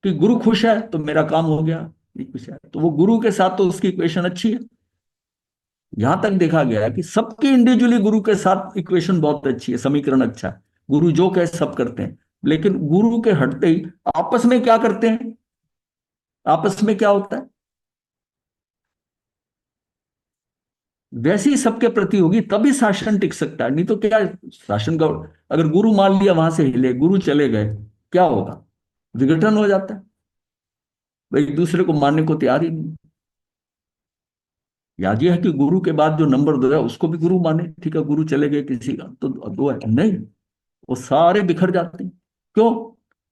कि गुरु खुश है तो मेरा काम हो गया, ये खुश है तो वो गुरु के साथ तो उसकी इक्वेशन अच्छी है। यहां तक देखा गया है कि सबकी इंडिविजुअली गुरु के साथ इक्वेशन बहुत अच्छी है, समीकरण अच्छा है, गुरु जो कहे सब करते हैं। लेकिन गुरु के हटते ही आपस में क्या करते हैं, आपस में क्या होता है, वैसी सबके प्रति होगी तभी शासन टिक सकता है। नहीं तो क्या शासन का, अगर गुरु मान लिया वहां से हिले, गुरु चले गए, क्या होगा, विघटन हो जाता है, भाई एक दूसरे को मानने को तैयार ही नहीं। याद यह है कि गुरु के बाद जो नंबर 2 है उसको भी गुरु माने, ठीक है, गुरु चले गए किसी का तो 2 है, नहीं, वो सारे बिखर जाते हैं। क्यों?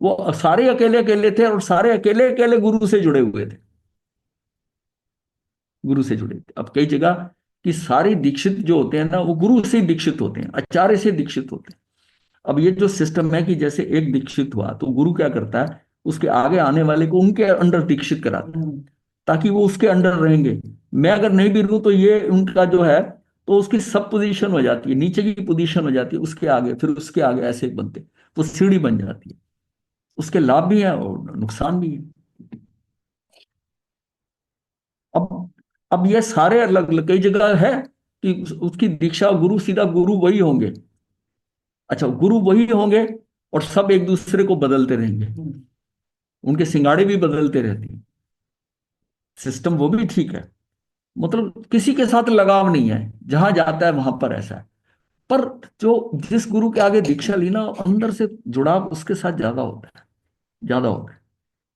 वो सारे अकेले अकेले थे और सारे अकेले अकेले गुरु से जुड़े हुए थे, गुरु से जुड़े थे। अब कई जगह कि सारे दीक्षित जो होते हैं ना वो गुरु से दीक्षित होते हैं, आचार्य से दीक्षित होते हैं। अब ये जो सिस्टम है कि जैसे एक दीक्षित हुआ तो गुरु क्या करता है, उसके आगे आने वाले को उनके अंडर दीक्षित कराता है ताकि वो उसके अंडर रहेंगे। मैं अगर नहीं भी रहूं तो ये उनका जो है तो उसकी सब पोजीशन हो जाती है, नीचे की पोजीशन हो जाती है, उसके आगे फिर उसके आगे ऐसे बनते, वो सीढ़ी बन जाती है। उसके लाभ भी है और नुकसान भी है। अब अब ये सारे अलग अलग कई जगह है कि उसकी दीक्षा गुरु, सीधा गुरु वही होंगे, अच्छा गुरु वही होंगे और सब एक दूसरे को बदलते रहेंगे, उनके सिंगाड़े भी बदलते रहते हैं, सिस्टम वो भी ठीक है, मतलब किसी के साथ लगाव नहीं है, जहां जाता है वहां पर ऐसा है। पर जो जिस गुरु के आगे दीक्षा ली ना, अंदर से जुड़ाव उसके साथ ज्यादा होता है, ज्यादा होता है।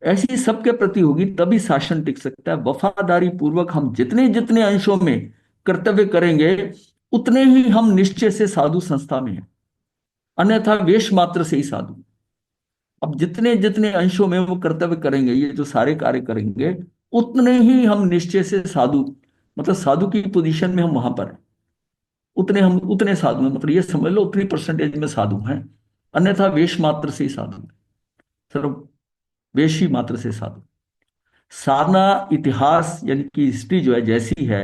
ऐसी सबके प्रति होगी तभी शासन टिक सकता है। वफादारी पूर्वक हम जितने जितने अंशों में कर्तव्य करेंगे उतने ही हम निश्चय से साधु संस्था में हैं, अन्यथा वेश मात्र से ही साधु। अब जितने जितने अंशों में वो कर्तव्य करेंगे, ये जो सारे कार्य करेंगे, उतने ही हम निश्चय से साधु, मतलब साधु की पोजीशन में हम वहां पर हैं, उतने हम उतने साधु हैं, मतलब ये समझ लो उतनी परसेंटेज में साधु हैं, अन्यथा वेश मात्र से ही साधु, सिर्फ वेश ही मात्र से साधु। साधना इतिहास यानी कि हिस्ट्री जो है जैसी है,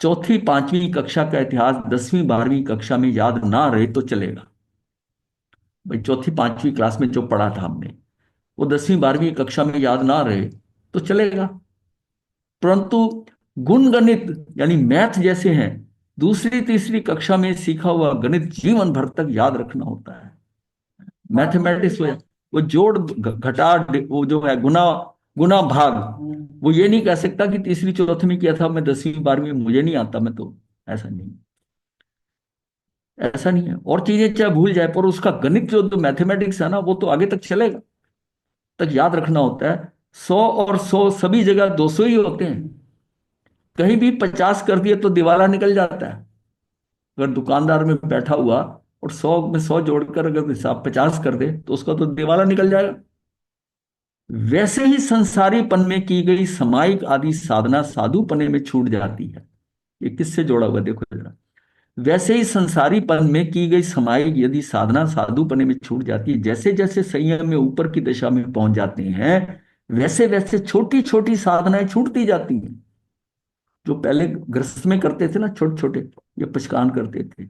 चौथी पांचवी कक्षा का इतिहास 10वीं 12वीं कक्षा में याद ना रहे तो चलेगा। भाई चौथी पांचवी क्लास में जो पढ़ा था हमने वो 10वीं 12वीं कक्षा में याद ना रहे तो चलेगा, परंतु गुण गणित यानी मैथ जैसे हैं, दूसरी तीसरी कक्षा में सीखा हुआ गणित जीवन भर तक याद रखना होता है। मैथमेटिक्स वो जोड़ घटा वो जो है गुना गुना भाग, वो ये नहीं कह सकता कि तीसरी चौथी में किया था मैं 10वीं 12वीं में मुझे नहीं आता, मैं तो ऐसा नहीं, ऐसा नहीं है। और चीजें चाहे भूल जाए पर उसका गणित जो मैथमेटिक्स है ना वो तो आगे तक चलेगा, तक याद रखना होता है। 100 और 100 सभी जगह 200 ही होते हैं, कहीं भी 50 कर दिए तो दिवाला निकल जाता है। अगर दुकानदार में बैठा हुआ और 100 में 100 जोड़कर अगर हिसाब 50 कर दे तो उसका तो दिवाला निकल जाएगा। वैसे ही संसारीपन में की गई समायिक आदि साधना साधुपने में छूट जाती है। ये किससे जोड़ा हुआ देखो जरा, वैसे ही संसारीपन में की गई समाई यदि साधना साधुपने में छूट जाती है, जैसे जैसे संयम में ऊपर की दिशा में पहुंच जाते हैं, वैसे वैसे छोटी छोटी साधनाएं छूटती जाती हैं। जो पहले गृहस्थ में करते थे ना, छोटे छोटे, या पचकान करते थे,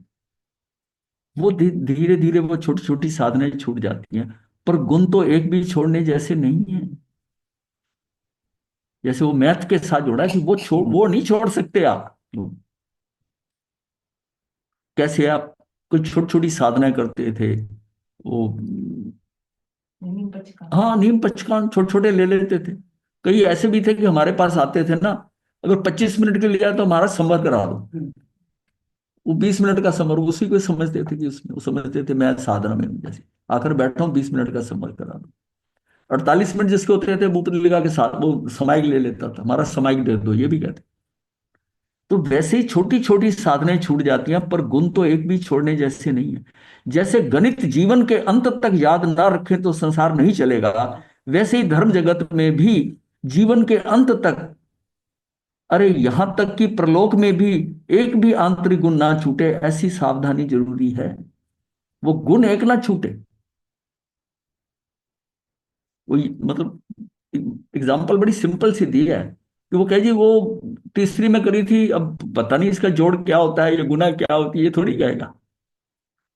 वो धीरे धीरे वो छोटी छोटी साधनाएं छूट जाती हैं। पर गुण तो एक भी छोड़ने जैसे नहीं है। जैसे वो मैथ के साथ जोड़ा है कि वो नहीं छोड़ सकते आप। कैसे आप कुछ छोटी छोटी साधनाएं करते थे, वो नीम पचका। हाँ, नीम पचकान छोटे छोटे ले लेते थे। कई ऐसे भी थे कि हमारे पास आते थे ना, अगर 25 मिनट के लिए आए तो हमारा संवाद करा दो। वो 20 मिनट का समर उसी को समझते थे कि उसमें वो समझते थे मैं साधना में हूं, जैसे आकर बैठा हूँ 20 मिनट का समर करा दो। 48 मिनट जिसके होते थे वो लिखा के साथ वो समाइक ले लेता था, हमारा समाइक दे दो, ये भी कहते। तो वैसे ही छोटी छोटी साधनाएं छूट जाती हैं, पर गुण तो एक भी छोड़ने जैसे नहीं है। जैसे गणित जीवन के अंत तक याद ना रखें तो संसार नहीं चलेगा, वैसे ही धर्म जगत में भी जीवन के अंत तक, अरे यहां तक कि प्रलोक में भी एक भी आंतरिक गुण ना छूटे, ऐसी सावधानी जरूरी है। वो गुण एक ना छूटे। वही मतलब एग्जाम्पल बड़ी सिंपल सी दी है कि वो कहे जी वो तीसरी में करी थी, अब पता नहीं इसका जोड़ क्या होता है या गुना क्या होती है, ये थोड़ी कहेगा।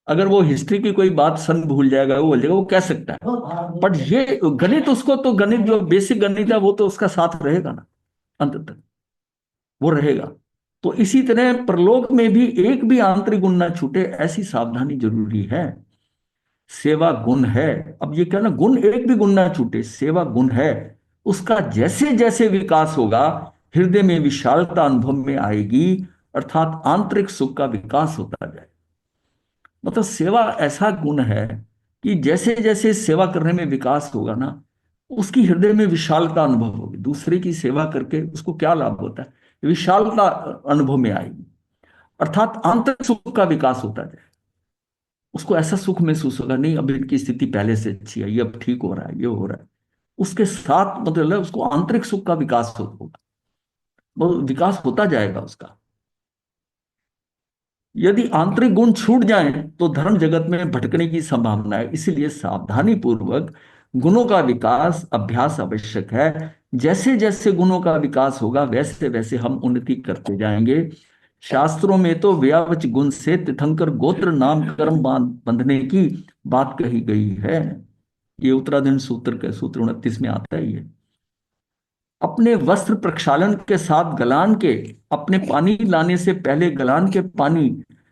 अगर वो हिस्ट्री की कोई बात सन भूल जाएगा, वो बोल जाएगा, वो कह सकता है। बट ये गणित, उसको तो गणित जो बेसिक गणित है वो तो उसका साथ रहेगा ना, अंत तक वो रहेगा। तो इसी तरह प्रलोक में भी एक भी आंतरिक गुण ना छूटे, ऐसी सावधानी जरूरी है। सेवा गुण है। अब ये क्या ना, गुण एक भी गुण ना छूटे, सेवा गुण है। उसका जैसे जैसे विकास होगा, हृदय में विशालता अनुभव में आएगी, अर्थात आंतरिक सुख का विकास होता जाए। मतलब सेवा ऐसा गुण है कि जैसे जैसे सेवा करने में विकास होगा ना, उसकी हृदय में विशालता अनुभव होगी। दूसरे की सेवा करके उसको क्या लाभ होता है, विशालता अनुभव में आएगी, अर्थात आंतरिक सुख का विकास होता जाए। उसको ऐसा सुख महसूस होगा, नहीं अब इनकी स्थिति पहले से अच्छी है, ये अब ठीक हो रहा है, ये हो रहा है। उसके साथ मतलब उसको आंतरिक सुख का विकास होगा, वो विकास होता जाएगा उसका। यदि आंतरिक गुण छूट जाएं तो धर्म जगत में भटकने की संभावना है। इसलिए सावधानी पूर्वक गुणों का विकास अभ्यास आवश्यक है। जैसे जैसे गुणों का विकास होगा वैसे वैसे हम उन्नति करते जाएंगे। शास्त्रों में तो व्यावच गुण से तीर्थंकर गोत्र नाम कर्म बंधने की बात कही गई है। ये उत्तराधीन सूत्र के सूत्र 29 में आता है। ये अपने वस्त्र प्रक्षालन के साथ गलान के, अपने पानी लाने से पहले गलान के पानी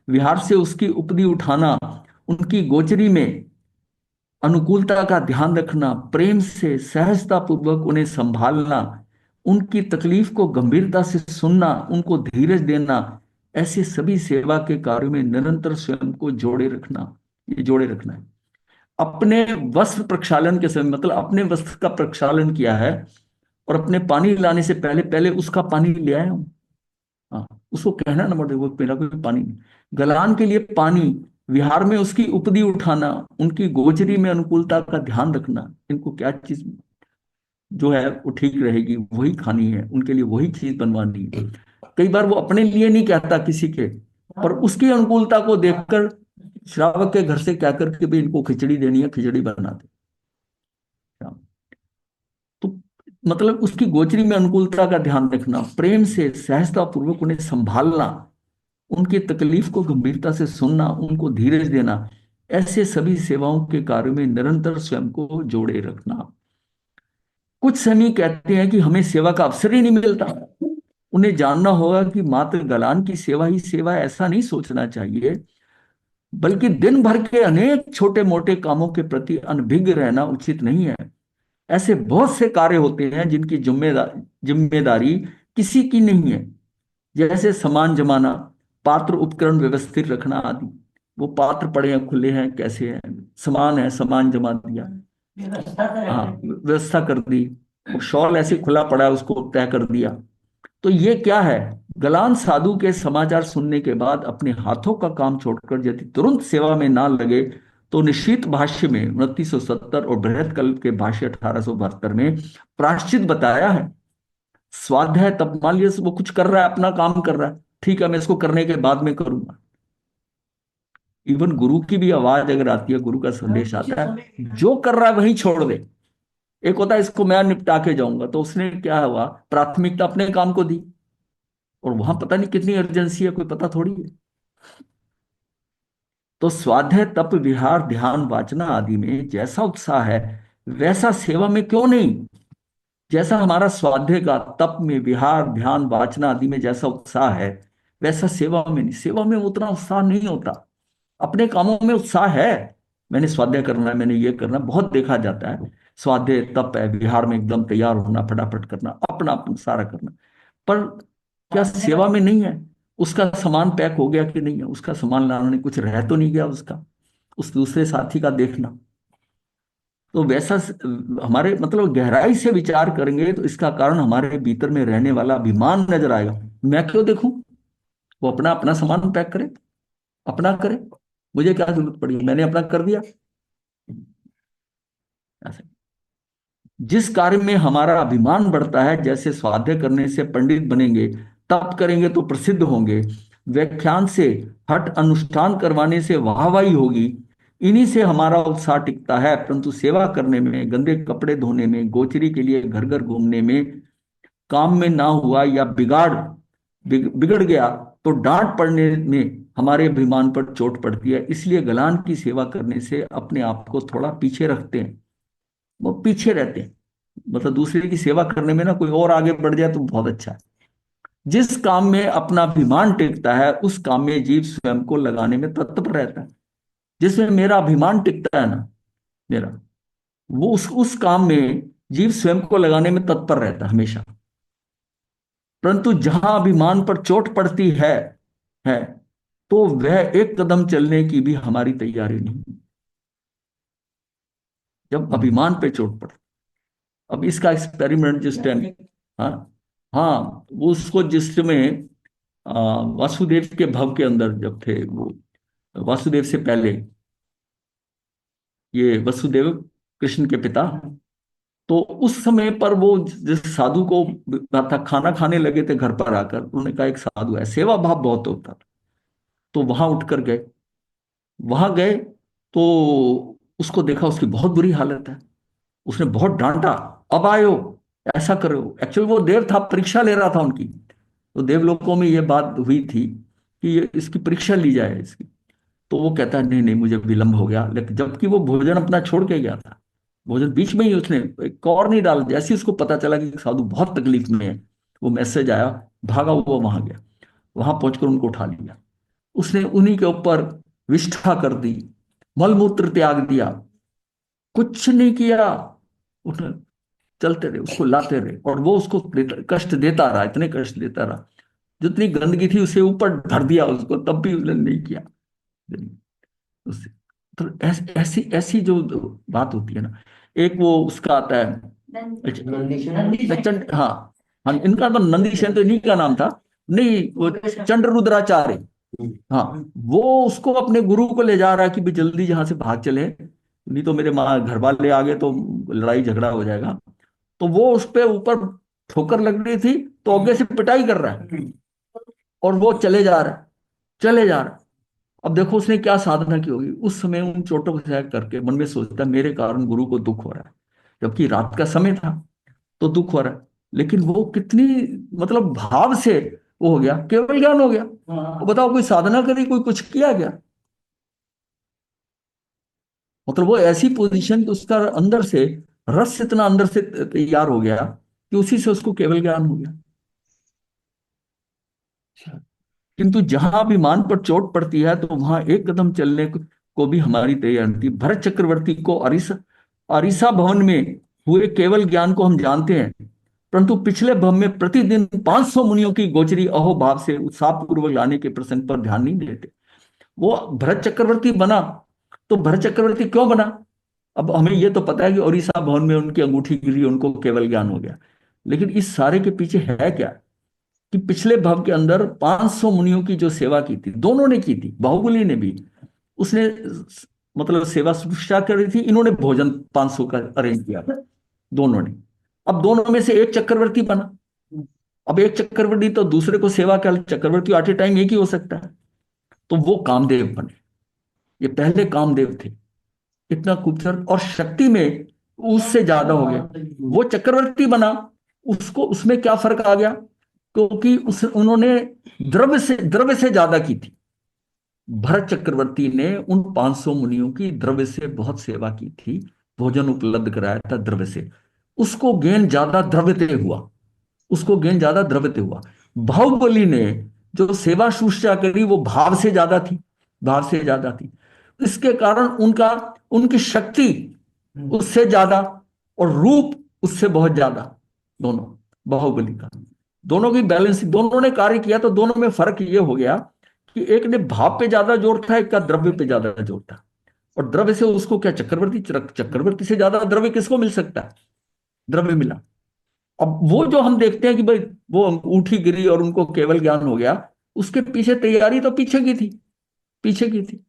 विहार से उसकी उपदी उठाना, उनकी गोचरी में अनुकूलता का ध्यान रखना, प्रेम से सहजता पूर्वक उन्हें संभालना, उनकी तकलीफ को गंभीरता से सुनना, उनको धीरज देना, ऐसे सभी सेवा के कार्यों में निरंतर स्वयं को जोड़े रखना, ये जोड़े रखना है। अपने वस्त्र प्रक्षालन के समय मतलब अपने वस्त्र का प्रक्षालन किया है और अपने पानी लाने से पहले पहले उसका पानी ले आया हूं। हाँ, उसको कहना ना पड़े वो मेरा कोई पानी नहीं। गलान के लिए पानी, विहार में उसकी उपदी उठाना, उनकी गोचरी में अनुकूलता का ध्यान रखना, इनको क्या चीज जो है वो ठीक रहेगी वही खानी है, उनके लिए वही चीज बनवानी है। कई बार वो अपने लिए नहीं कहता किसी के, पर उसकी अनुकूलता को देखकर श्रावक के घर से क्या करके भी इनको खिचड़ी देनी है, खिचड़ी बना दे। तो मतलब उसकी गोचरी में अनुकूलता का ध्यान रखना, प्रेम से सहजता पूर्वक उन्हें संभालना, उनकी तकलीफ को गंभीरता से सुनना, उनको धीरज देना, ऐसे सभी सेवाओं के कार्यों में निरंतर स्वयं को जोड़े रखना। कुछ समय कहते हैं कि हमें सेवा का अवसर ही नहीं मिलता। उन्हें जानना होगा कि मात्र गलान की सेवा ही सेवा है, ऐसा नहीं सोचना चाहिए, बल्कि दिन भर के अनेक छोटे मोटे कामों के प्रति अनभिज्ञ रहना उचित नहीं है। ऐसे बहुत से कार्य होते हैं जिनकी जिम्मेदारी किसी की नहीं है, जैसे सामान जमाना, पात्र उपकरण व्यवस्थित रखना आदि। वो पात्र पड़े हैं, खुले हैं, कैसे हैं, सामान है, सामान जमा दिया, हाँ व्यवस्था कर दी। वो शॉल ऐसे खुला पड़ा है, उसको तय कर दिया। तो ये क्या है, गलान साधु के समाचार सुनने के बाद अपने हाथों का काम छोड़कर यदि तुरंत सेवा में ना लगे तो निश्चित भाष्य में 2970 और बृहत कल्प के भाष्य 1872 में प्रायश्चित बताया है। स्वाध्याय तब मान लिया वो कुछ कर रहा है, अपना काम कर रहा है, ठीक है मैं इसको करने के बाद में करूंगा, इवन गुरु की भी आवाज अगर आती है, गुरु का संदेश आता है, जो कर रहा है वही छोड़ दे। एक होता है इसको मैं निपटा के जाऊंगा, तो उसने क्या हुआ, प्राथमिकता अपने काम को दी, और वहां पता नहीं कितनी अर्जेंसी है, कोई पता थोड़ी है। तो स्वाध्याय तप विहार ध्यान वाचना आदि में जैसा उत्साह है, वैसा सेवा में क्यों नहीं। जैसा हमारा स्वाध्याय का, तप में, विहार ध्यान वाचना आदि में जैसा उत्साह है, वैसा सेवा में नहीं। सेवा में उतना उत्साह नहीं होता। अपने कामों में उत्साह है, मैंने स्वाध्याय करना है, मैंने ये करना है, बहुत देखा जाता है। स्वाध्याय तप है, विहार में एकदम तैयार होना, फटाफट करना, अपना अपना सारा करना। पर क्या सेवा में नहीं है? उसका सामान पैक हो गया कि नहीं है, उसका सामान लाने कुछ रह तो नहीं गया उसका, उस दूसरे साथी का देखना। तो वैसा हमारे मतलब गहराई से विचार करेंगे तो इसका कारण हमारे भीतर में रहने वाला अभिमान नजर आएगा। मैं क्यों देखूं, वो अपना अपना सामान पैक करे, अपना करे, मुझे क्या जरूरत पड़ी, मैंने अपना कर दिया। ऐसे जिस कार्य में हमारा अभिमान बढ़ता है, जैसे स्वाध्याय करने से पंडित बनेंगे, तप करेंगे तो प्रसिद्ध होंगे, व्याख्यान से हठ अनुष्ठान करवाने से वाहवाही होगी, इन्हीं से हमारा उत्साह टिकता है। परंतु सेवा करने में, गंदे कपड़े धोने में, गोचरी के लिए घर घर घूमने में, काम में ना हुआ या बिगड़ गया तो डांट पड़ने में हमारे अभिमान पर चोट पड़ती है। इसलिए गलान की सेवा करने से अपने आप को थोड़ा पीछे रखते हैं, वो पीछे रहते हैं। मतलब दूसरे की सेवा करने में ना कोई और आगे बढ़ जाए तो बहुत अच्छा है। जिस काम में अपना अभिमान टिकता है, उस काम में जीव स्वयं को लगाने में तत्पर रहता है। जिसमें मेरा अभिमान टिकता है ना, मेरा, वो उस काम में जीव स्वयं को लगाने में तत्पर रहता है हमेशा। परंतु जहां अभिमान पर चोट पड़ती है तो वह एक कदम चलने की भी हमारी तैयारी नहीं। जब अभिमान पे चोट पड़ती, अब इसका एक्सपेरिमेंट जिस टाइम, हाँ हाँ, वो उसको जिस में वासुदेव के भव के अंदर जब थे वो, वासुदेव से पहले ये वसुदेव कृष्ण के पिता, तो उस समय पर वो जिस साधु को था, खाना खाने लगे थे घर पर आकर, उन्होंने कहा एक साधु है, सेवा भाव बहुत होता था, तो वहां उठकर गए। वहां गए तो उसको देखा, उसकी बहुत बुरी हालत है। उसने बहुत डांटा, अब आयो, ऐसा करो। एक्चुअली वो देव था, परीक्षा ले रहा था उनकी। तो देवलोकों में ये बात हुई थी कि ये इसकी परीक्षा ली जाए इसकी। तो वो कहता है नहीं नहीं, मुझे विलंब हो गया। लेकिन जबकि वो भोजन अपना छोड़ के गया था, भोजन बीच में ही उसने एक और नहीं डाला। जैसे ही उसको पता चला कि साधु बहुत तकलीफ में है, वो मैसेज आया, भागा हुआ वहां गया। वहां पहुंचकर उनको उठा लिया। उसने उन्हीं के ऊपर विष्ठा कर दी, मलमूत्र त्याग दिया, कुछ नहीं किया। उसने चलते रहे, उसको लाते रहे, और वो उसको कष्ट देता रहा, इतने कष्ट देता रहा। जितनी गंदगी थी उसे ऊपर धर दिया उसको, तब भी उसने नहीं किया उससे। तो ऐसी ऐसी जो बात होती है ना, एक वो उसका आता है, हाँ हाँ, इनका तो नंदीशन तो इन्हीं का नाम था, नहीं वो चंद्र रुद्राचार्य। हाँ, वो उसको अपने गुरु को ले जा रहा है कि भी जल्दी यहाँ से भाग चले, नहीं तो मेरे माँ घर वाले आ गए तो लड़ाई झगड़ा हो जाएगा। तो वो उस पे ऊपर ठोकर लग रही थी, तो आगे से पिटाई कर रहा है, और वो चले जा रहा है, चले जा रहा है। अब देखो उसने क्या साधना की होगी उस समय, उन चोटों को सह करके मन में सोचता है मेरे कारण गुरु को दुख हो रहा है, जबकि रात का समय था तो दुख हो रहा है। लेकिन वो कितनी मतलब भाव से वो हो गया, केवल ज्ञान हो गया। तो बताओ, कोई साधना करी, कोई कुछ किया गया? मतलब वो ऐसी पोजीशन कि उसका अंदर से रस इतना अंदर से तैयार हो गया कि उसी से उसको केवल ज्ञान हो गया। किंतु जहां भी मान पर चोट पड़ती है तो वहां एक कदम चलने को भी हमारी तैयार नहीं थी। भरत चक्रवर्ती को अरिसा भवन में हुए केवल ज्ञान को हम जानते हैं, परंतु पिछले भव में प्रतिदिन 500 मुनियों की गोचरी अहोभाव से उत्साहपूर्वक लाने के प्रसंग पर ध्यान नहीं देते। वो भरत चक्रवर्ती बना, तो भरत चक्रवर्ती क्यों बना? अब हमें ये तो पता है कि उड़ीसा भवन में उनकी अंगूठी गिरी, उनको केवल ज्ञान हो गया। लेकिन इस सारे के पीछे है क्या, कि पिछले भव के अंदर 500 मुनियों की जो सेवा की थी, दोनों ने की थी, बाहुबली ने भी, उसने मतलब सेवा शुश्रूषा करी थी, इन्होंने भोजन 500 का अरेंज किया था दोनों ने। अब दोनों में से एक चक्रवर्ती बना। अब एक चक्रवर्ती तो दूसरे को सेवा कर, चक्रवर्ती एट ए टाइम एक ही हो सकता है, तो वो कामदेव बने। ये पहले कामदेव थे, इतना खूबसूरत, और शक्ति में उससे ज्यादा हो गया। वो चक्रवर्ती बना, उसको उसमें क्या फर्क आ गया, क्योंकि उन्होंने द्रव्य से ज्यादा की थी। भरत चक्रवर्ती ने उन 500 मुनियों की द्रव्य से बहुत सेवा की थी, भोजन उपलब्ध कराया था द्रव्य से, उसको गेन ज्यादा द्रव्य से हुआ, उसको गेन ज्यादा द्रव्य से हुआ। बाहुबली ने जो सेवा शुश्रूषा करी वो भाव से ज्यादा थी, भाव से ज्यादा थी। इसके कारण उनकी शक्ति उससे ज्यादा और रूप उससे बहुत ज्यादा, दोनों, बाहुबली का, दोनों की बैलेंस, दोनों ने कार्य किया तो दोनों में फर्क ये हो गया कि एक ने भाव पे ज्यादा जोर था, एक का द्रव्य पे ज्यादा जोर था। और द्रव्य से उसको क्या, चक्रवर्ती से ज्यादा द्रव्य किसको मिल सकता है, द्रव्य मिला। अब वो जो हम देखते हैं कि भाई वो अंगूठी गिरी और उनको केवल ज्ञान हो गया, उसके पीछे तैयारी तो पीछे की थी, पीछे की थी।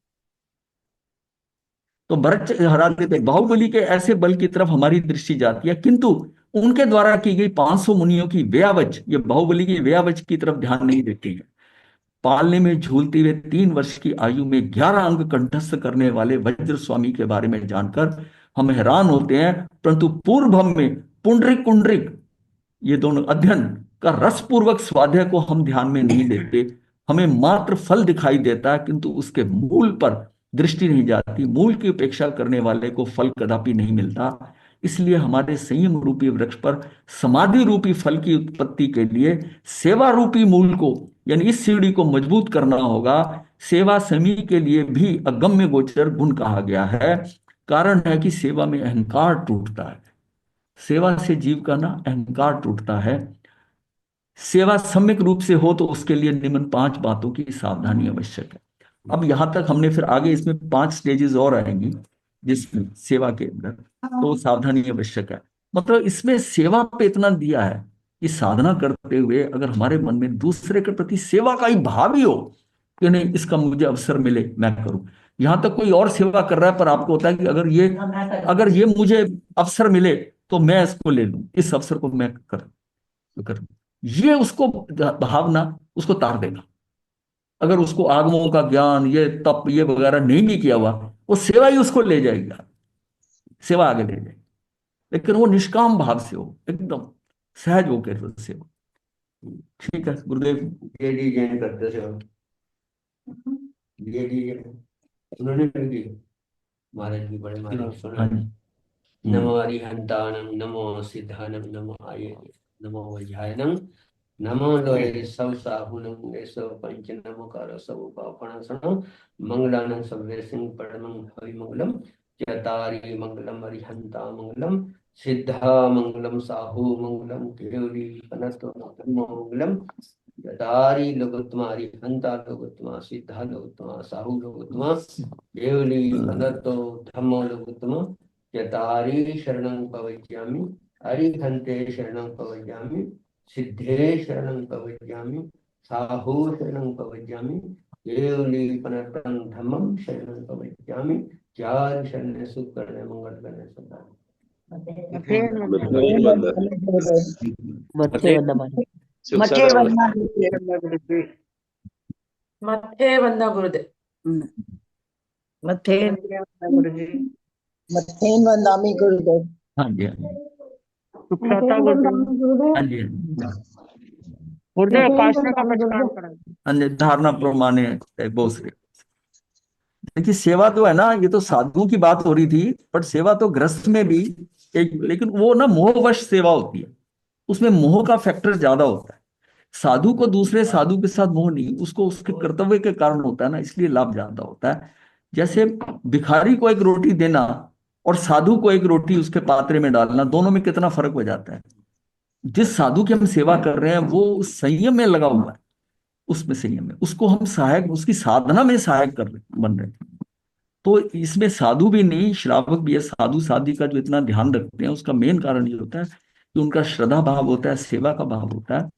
तो भरत हरा देते, बाहुबली के ऐसे बल की तरफ हमारी दृष्टि जाती है, किंतु उनके द्वारा की गई 500 मुनियों की व्यावच, ये बाहुबली की व्यावच की तरफ ध्यान नहीं देती है। पालने में झूलते हुए 3 वर्ष की आयु में 11 अंग कंठस्थ करने वाले वज्र स्वामी के बारे में जानकर हम हैरान होते हैं, परंतु पूर्व हम में पुंडरिक कुंडरिक, ये दोनों अध्ययन का रसपूर्वक स्वाध्याय को हम ध्यान में नहीं देते। हमें मात्र फल दिखाई देता है, किंतु उसके मूल पर दृष्टि नहीं जाती। मूल की उपेक्षा करने वाले को फल कदापि नहीं मिलता। इसलिए हमारे संयम रूपी वृक्ष पर समाधि रूपी फल की उत्पत्ति के लिए सेवा रूपी मूल को, यानी इस सीढ़ी को मजबूत करना होगा। सेवा समी के लिए भी अगम्य गोचर गुण कहा गया है। कारण है कि सेवा में अहंकार टूटता है, सेवा से जीव का ना अहंकार टूटता है। सेवा सम्यक रूप से हो तो उसके लिए निम्न 5 बातों की सावधानी आवश्यक है। अब यहां तक हमने, फिर आगे इसमें 5 स्टेजेस और आएंगी जिसमें सेवा के अंदर, तो सावधानी आवश्यक है। मतलब इसमें सेवा पे इतना दिया है कि साधना करते हुए अगर हमारे मन में दूसरे के प्रति सेवा का ही भाव ही हो कि नहीं, इसका मुझे अवसर मिले मैं करूं। यहां तक कोई और सेवा कर रहा है पर आपको होता है कि अगर ये मुझे अवसर मिले तो मैं इसको ले लूं, इस अवसर को मैं करूं, ये उसको भावना उसको तार देगा। अगर उसको आगमों का ज्ञान, ये तप, ये वगैरह नहीं भी किया हुआ, वो सेवा ही उसको ले जाएगी, सेवा आगे ले जाएगी। लेकिन वो निष्काम भाव से हो, एकदम सहज होकर से हो। ठीक है गुरुदेव। ये डिजाइन करते थे हम, ये डिजाइन उन्होंने भी की। महाराज भी बड़े महाराज सुना। हाँ जी। नमो अरिहंतानम, नमो सिद्धानम, नमो आये, नमो वज्रायनम, नमो लोये सब साहुनम ऐसो पंच नमो कार सब उपापनासनम मंगलानं सव्य सिंह परमं हरि मंगलम चतारी मंगलम अरिहंता मंगलम सिद्धा मंगलम साहु मंगलम केवली अनंतो मंगलम चतारी लोकोत्तमा अरिहंता लोकोत्तमा सिद्धा लोकोत्तमा साहु लोकोत्तमा केवली अनंतो धम्मो लोकोत्तमा चतारी शरणं पवज्यामि अरिहंते शरणं पवज्यामि सिद्धे शरणं पवज्यामि साहु शरणं पवज्यामि केवली पनतं धम्मं शरणं पवज्यामि चार शरण सुख करने मंगल करने सदा। मत्थे वंदना गुरुदेव। मथे मथेन वंदामि गुरुदेव। हाँ जी, हाँ जी, सुखदाता गुरुदेव। हाँ जी, हाँ जी। गुरुदेव उपासना का नमस्कार करें। अन्य धारणा प्रमाणे बहुत से। देखिए सेवा तो है ना, ये तो साधुओं की बात हो रही थी, पर सेवा तो गृहस्थ में भी एक, लेकिन वो ना मोहवश सेवा होती है, उसमें मोह का फैक्टर ज्यादा होता है। साधु को दूसरे साधु के साथ मोह नहीं, उसको उसके कर्तव्य के कारण होता है ना, इसलिए लाभ ज्यादा होता है। जैसे भिखारी को एक रोटी देना और साधु को एक रोटी उसके पात्रे में डालना, दोनों में कितना फर्क हो जाता है। जिस साधु की हम सेवा कर रहे हैं वो उस संयम में लगा हुआ है, उसमें संयम में, उसको हम सहायक, उसकी साधना में सहायक कर बन रहे हैं। तो इसमें साधु भी नहीं, श्रावक भी है। साधु साध्वी का जो इतना ध्यान रखते हैं उसका मेन कारण ये होता है कि उनका श्रद्धा भाव होता है, सेवा का भाव होता है,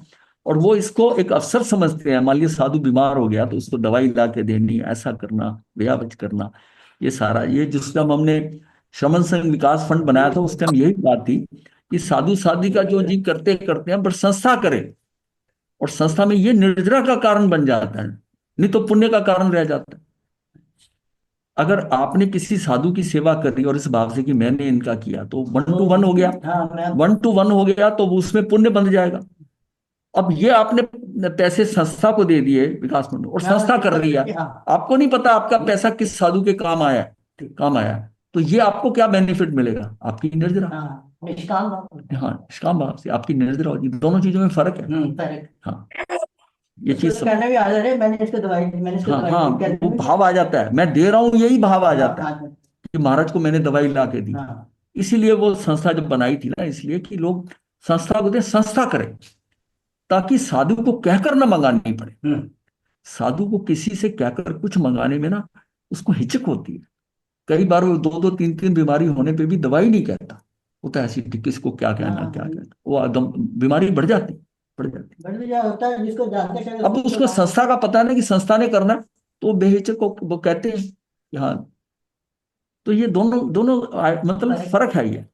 और वो इसको एक अवसर समझते हैं। मान लिया साधु बीमार हो गया तो उसको दवाई ला के देनी, ऐसा करना, व्यावच करना, ये सारा, ये जिस टाइम हमने श्रमण संघ विकास फंड बनाया था उस टाइम यही बात थी कि साधु साध्वी का जो जी करते करते हैं, पर संस्था करे, और संस्था में ये निर्जरा का कारण बन जाता है, नहीं तो पुण्य का कारण रह जाता है। अगर आपने किसी साधु की सेवा करी और इस भाव से कि मैंने इनका किया, तो 1 to 1 हो गया। हाँ मैं 1 to 1 हो गया तो वो उसमें पुण्य बन जाएगा। अब ये आपने पैसे संस्था को दे दिए विकास मंडल, और संस्था कर रही है, आपको नहीं पता आपका पैसा किस साधु के काम आया, काम आया, तो ये आपको क्या बेनिफिट मिलेगा? आपकी निर्जरा। हाँ, निष्काम भाव से आपकी निर्जरा होगी। दोनों चीजों में फर्क है। हाँ, ये चीज सब। कहने भी आ जा रहे मैंने इसको दवाई दी, मैंने इसको हाँ दवाई हाँ, दी, कहने वो भी- भाव आ जाता है, मैं दे रहा हूं, यही भाव आ जाता है हाँ, कि महाराज को मैंने दवाई ला के दी। हाँ, इसीलिए वो संस्था जब बनाई थी ना, इसलिए कि लोग संस्था को दे, संस्था करें, ताकि साधु को कहकर ना मंगानी पड़े। साधु को किसी से कहकर कुछ मंगाने में ना उसको हिचक होती है। कई बार वो 2-2 3-3 बीमारी होने पे भी दवाई नहीं कहता, वो तो ऐसी किसको क्या कहना, क्या कहना, वो एकदम बीमारी बढ़ जाती, बढ़ जाती। बट भी क्या होता है जिसको जानते हैं अब उसको संस्था का पता है ना कि संस्था ने करना है, तो वो बेहिचक वो कहते हैं कि हाँ। तो ये दोनों दोनों मतलब फर्क है ये।